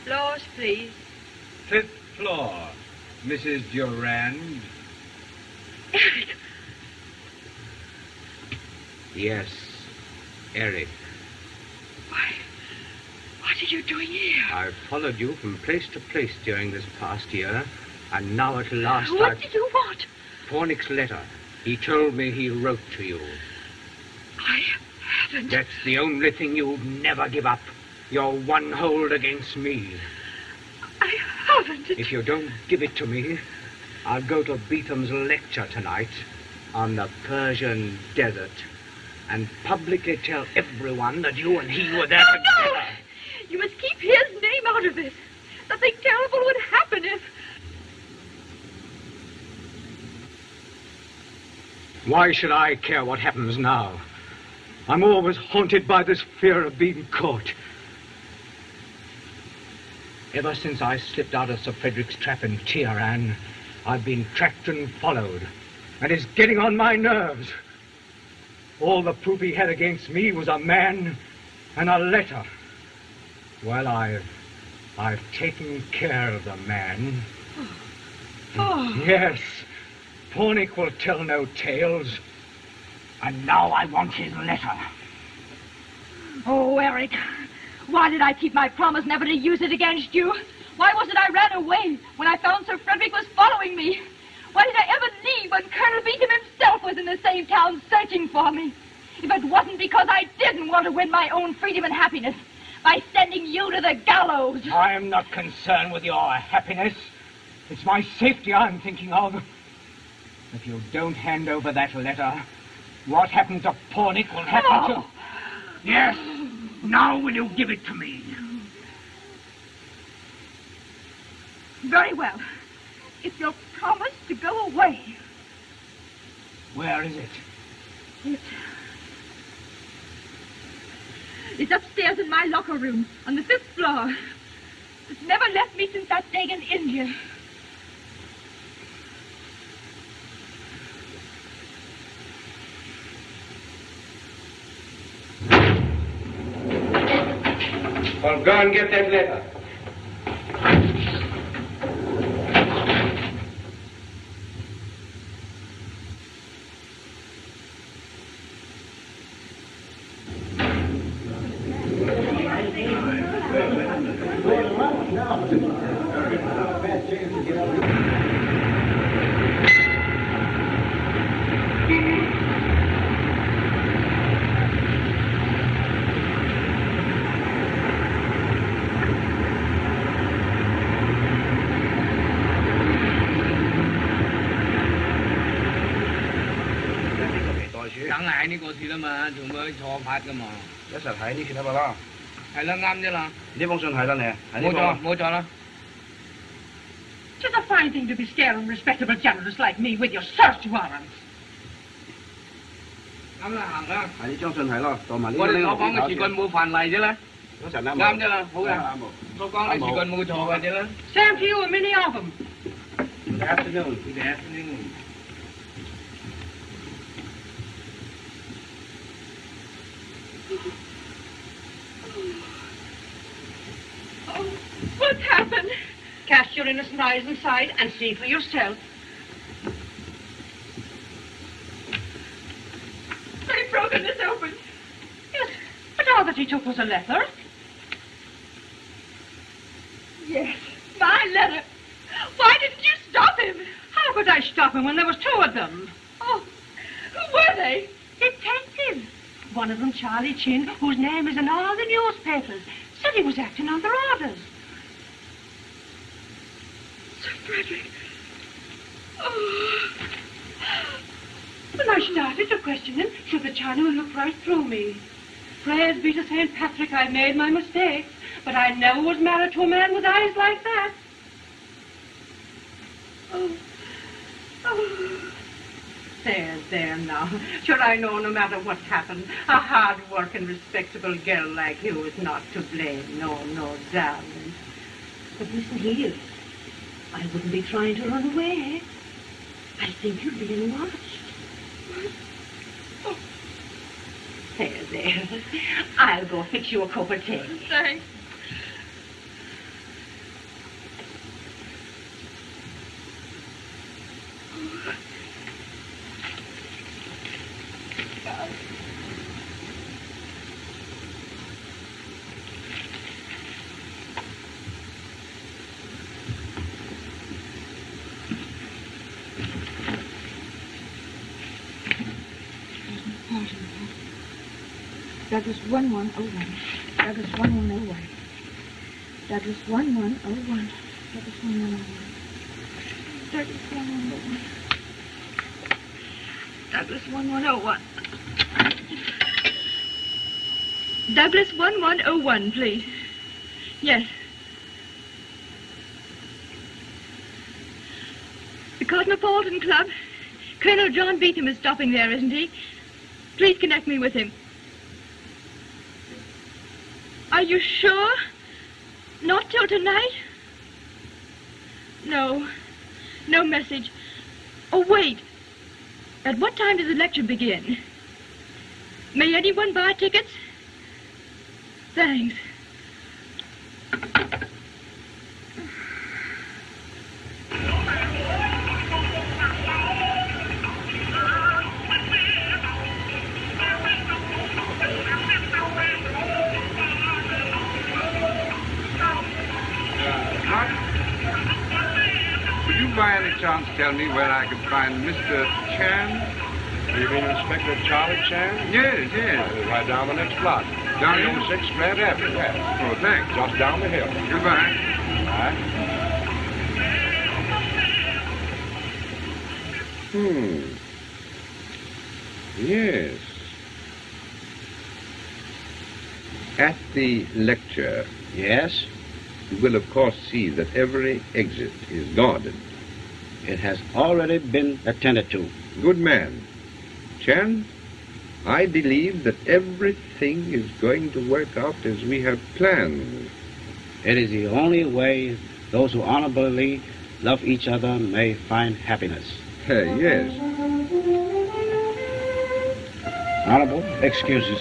Lois, please. 5th floor, Mrs. Durand. Eric. Yes, Eric. What are you doing here? I've followed you from place to place during this past year, and now at last What did you want? Pornick's letter. He told me he wrote to you. I haven't. That's the only thing you'd never give up. Your one hold against me. I haven't. If you don't give it to me, I'll go to Beetham's lecture tonight on the Persian desert and publicly tell everyone that you and he were there together. No! You must keep his name out of this. Something terrible would happen if... Why should I care what happens now? I'm always haunted by this fear of being caught. Ever since I slipped out of Sir Frederick's trap in Teheran, I've been tracked and followed, and it's getting on my nerves. All the proof he had against me was a man and a letter. Well, I've taken care of the man. Oh. Yes, Pornick will tell no tales. And now I want his letter. Oh, Eric, why did I keep my promise never to use it against you? Why was it I ran away when I found Sir Frederick was following me? Why did I ever leave when Colonel Beetham himself was in the same town searching for me? If it wasn't because I didn't want to win my own freedom and happiness by sending you to the gallows. I am not concerned with your happiness. It's my safety I'm thinking of. If you don't hand over that letter, what happened to Pornick will happen to... Yes. Now will you give it to me? Very well. If you'll promise to go away. Where is it? It's upstairs in my locker room on the 5th floor. It's never left me since that day in India. Well, go and get that letter. It's a fine thing to be scaring respectable journalists like me with your search warrants. Same to you and many of them. Good afternoon. Good afternoon. Oh, what's happened? Cast your innocent eyes inside and see for yourself. They've broken this open. Yes, but all that he took was a letter. Yes, my letter. Why didn't you stop him? How could I stop him when there was 2 of them? Oh, who were they? Detectives. One of them, Charlie Chin, whose name is in all the newspapers, said he was acting on their orders. Sir Frederick. Oh. When I started to question him, Sir the Chinaman looked right through me. Praise be to St. Patrick, I made my mistakes, but I never was married to a man with eyes like that. Oh. Oh. There now. Sure, I know no matter what happened, a hard-working, respectable girl like you is not to blame. No, darling. But listen here. I wouldn't be trying to run away. I think you're being watched. Oh. There. I'll go fix you a cup of tea. Thanks. Douglas 1101. Douglas 1101. Douglas 1101. Douglas 1101. Douglas 1101. Douglas 1101. Douglas 1101, please. Yes. Cosmopolitan Club. Colonel John Beetham is stopping there, isn't he? Please connect me with him. Are you sure? Not till tonight? No. No message. Oh, wait. At what time does the lecture begin? May anyone buy tickets? Thanks. Would you by any chance tell me where I could find Mr. Chan? You mean Inspector Charlie Chan? Yes, yes. Right down the next block. Down here? 6 Grand Avenue, yes. Oh, thanks. Just down the hill. Goodbye. Bye. Yes. At the lecture, Yes? you will of course see that every exit is guarded. It has already been attended to. Good man. Chan, I believe that everything is going to work out as we have planned. It is the only way those who honorably love each other may find happiness. Yes. Honorable excuses.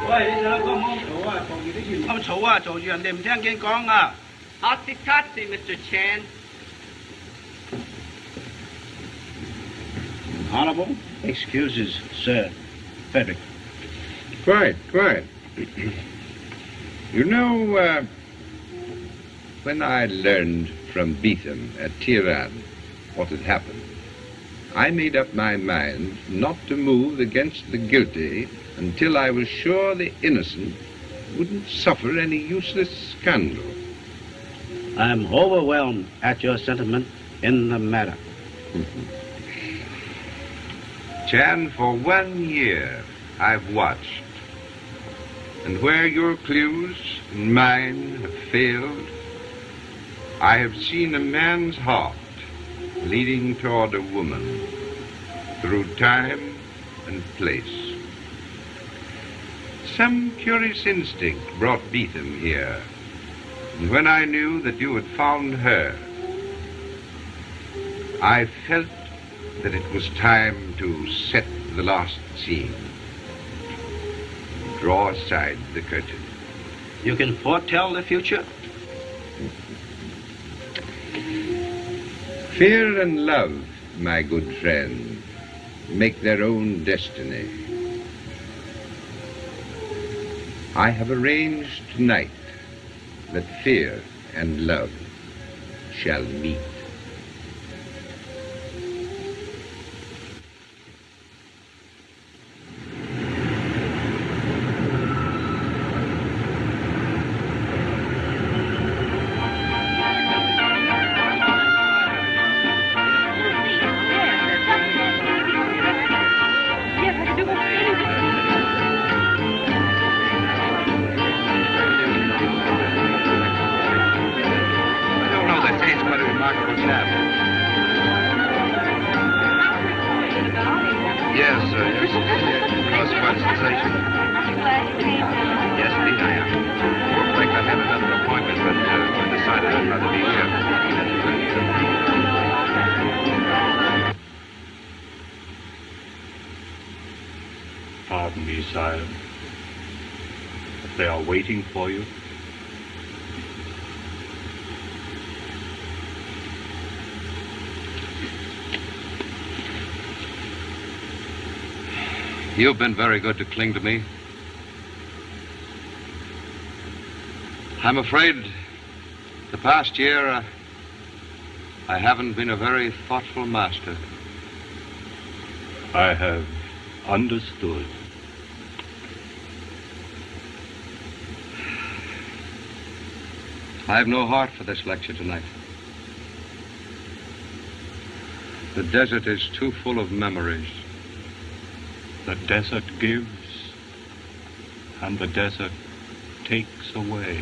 喂，你兩個冇嘈啊，旁邊啲員咁嘈啊，嘈住人哋唔聽見講啊。Tatsi, Mr. Chan. Honorable excuses, Sir Frederick. Quite. You know, when I learned from Beetham at Tehran what had happened, I made up my mind not to move against the guilty until I was sure the innocent wouldn't suffer any useless scandal. I am overwhelmed at your sentiment in the matter. Chan, for 1 year I've watched, and where your clues and mine have failed, I have seen a man's heart leading toward a woman through time and place. Some curious instinct brought Beetham here, and when I knew that you had found her, I felt that it was time to set the last scene. Draw aside the curtain. You can foretell the future? Fear and love, my good friend, make their own destiny. I have arranged tonight that fear and love shall meet. Pardon me, sire. They are waiting for you. You've been very good to cling to me. I'm afraid the past year I haven't been a very thoughtful master. I have understood. I have no heart for this lecture tonight. The desert is too full of memories. The desert gives, and the desert takes away.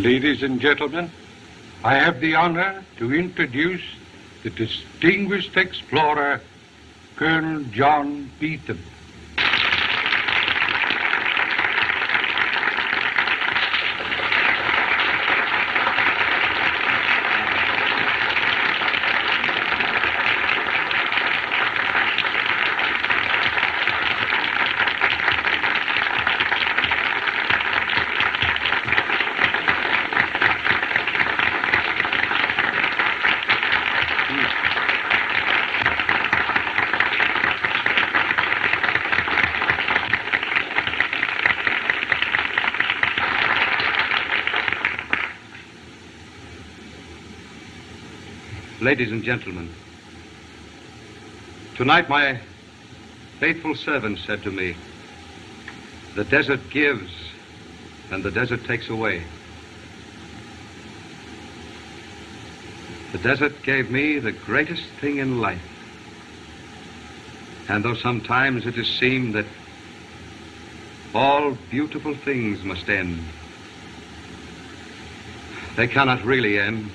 Ladies and gentlemen, I have the honor to introduce the distinguished explorer, Colonel John Beetham. Ladies and gentlemen, tonight my faithful servant said to me, "The desert gives and the desert takes away." The desert gave me the greatest thing in life. And though sometimes it has seemed that all beautiful things must end, they cannot really end.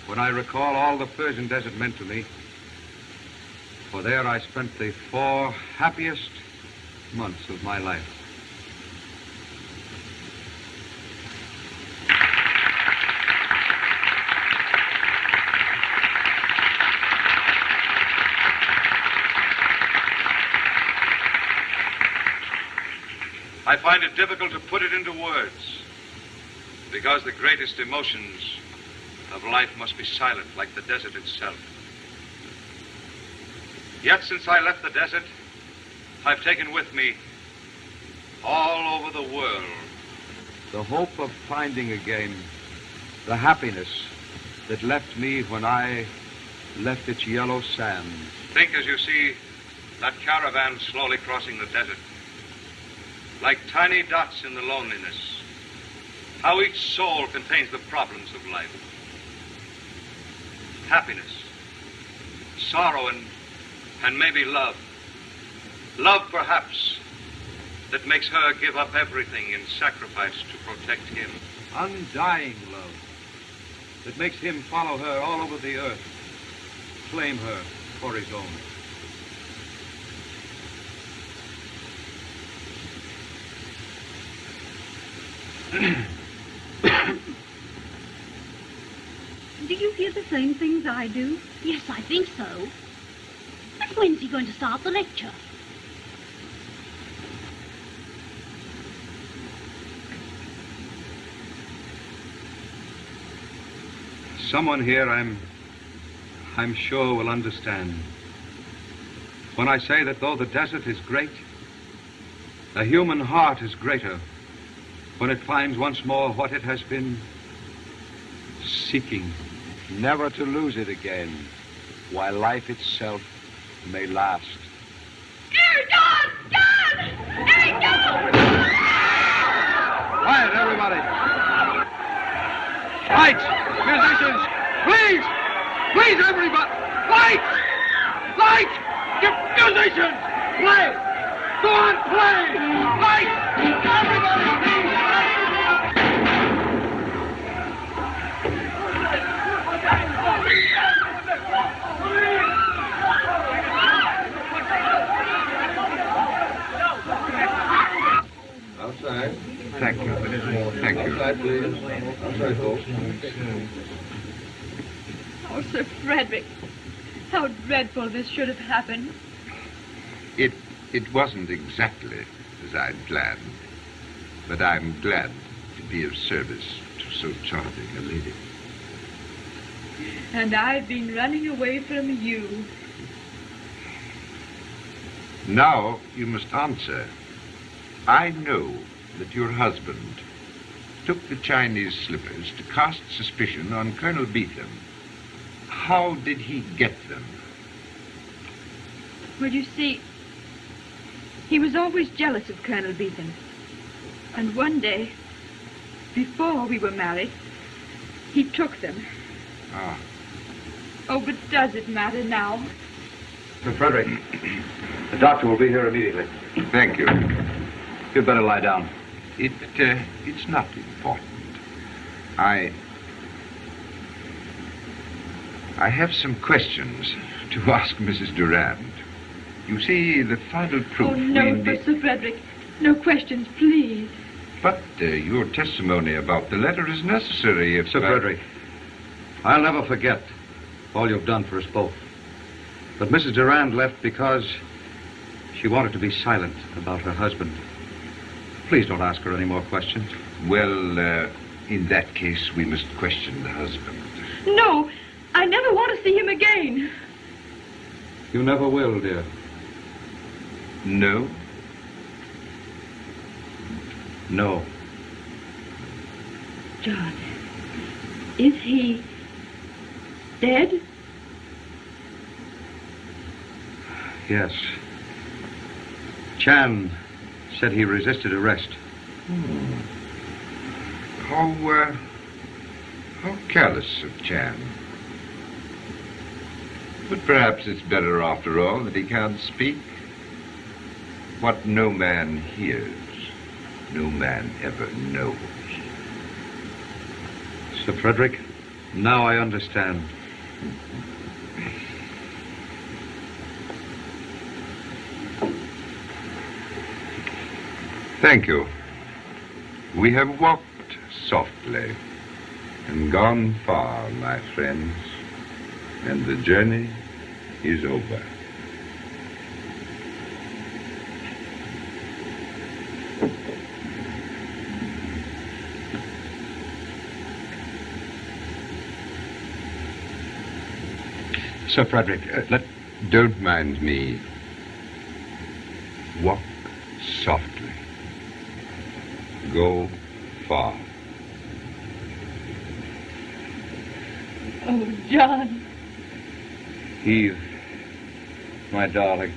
When I recall all the Persian desert meant to me, for there I spent the 4 happiest months of my life. I find it difficult to put it into words, because the greatest emotions of life must be silent, like the desert itself. Yet since I left the desert, I've taken with me all over the world the hope of finding again the happiness that left me when I left its yellow sand. Think as you see that caravan slowly crossing the desert, like tiny dots in the loneliness, how each soul contains the problems of life. Happiness, sorrow, and maybe love. Love, perhaps, that makes her give up everything in sacrifice to protect him. Undying love that makes him follow her all over the earth, claim her for his own. Do you hear the same things I do? Yes, I think so. But when's he going to start the lecture? Someone here I'm sure will understand when I say that though the desert is great, the human heart is greater when it finds once more what it has been seeking. Never to lose it again, while life itself may last. Eric, John! Eric, John! Quiet, everybody. Lights! Musicians! Please! Please, everybody! Lights! Lights! Musicians! Play! Go on, play! Lights! Everybody, please! Outside. Thank you. Thank you. Outside, please. Outside, folks. Oh, Sir Frederick, how dreadful this should have happened. It wasn't exactly as I'd planned, but I'm glad to be of service to so charming a lady. And I've been running away from you. Now you must answer. I know that your husband took the Chinese slippers to cast suspicion on Colonel Beetham. How did he get them? Well, you see, he was always jealous of Colonel Beetham. And one day, before we were married, he took them. Ah. Oh, but does it matter now? Sir Frederick, the doctor will be here immediately. Thank you. You'd better lie down. It's not important. I have some questions to ask Mrs. Durand. You see, the final proof... Oh, no, Sir Frederick. No questions, please. But your testimony about the letter is necessary if... Sir Frederick, I'll never forget all you've done for us both. But Mrs. Durand left because she wanted to be silent about her husband. Please don't ask her any more questions. Well, in that case, we must question the husband. No, I never want to see him again. You never will, dear. No? No. John, is he dead? Yes. Chan said he resisted arrest. How careless of Chan. But perhaps it's better, after all, that he can't speak. What no man hears, no man ever knows. Sir Frederick, now I understand. Thank you. We have walked softly and gone far, my friends, and the journey is over. Sir Frederick, Don't mind me. Walk softly. Go far. Oh, John. Eve, my darling.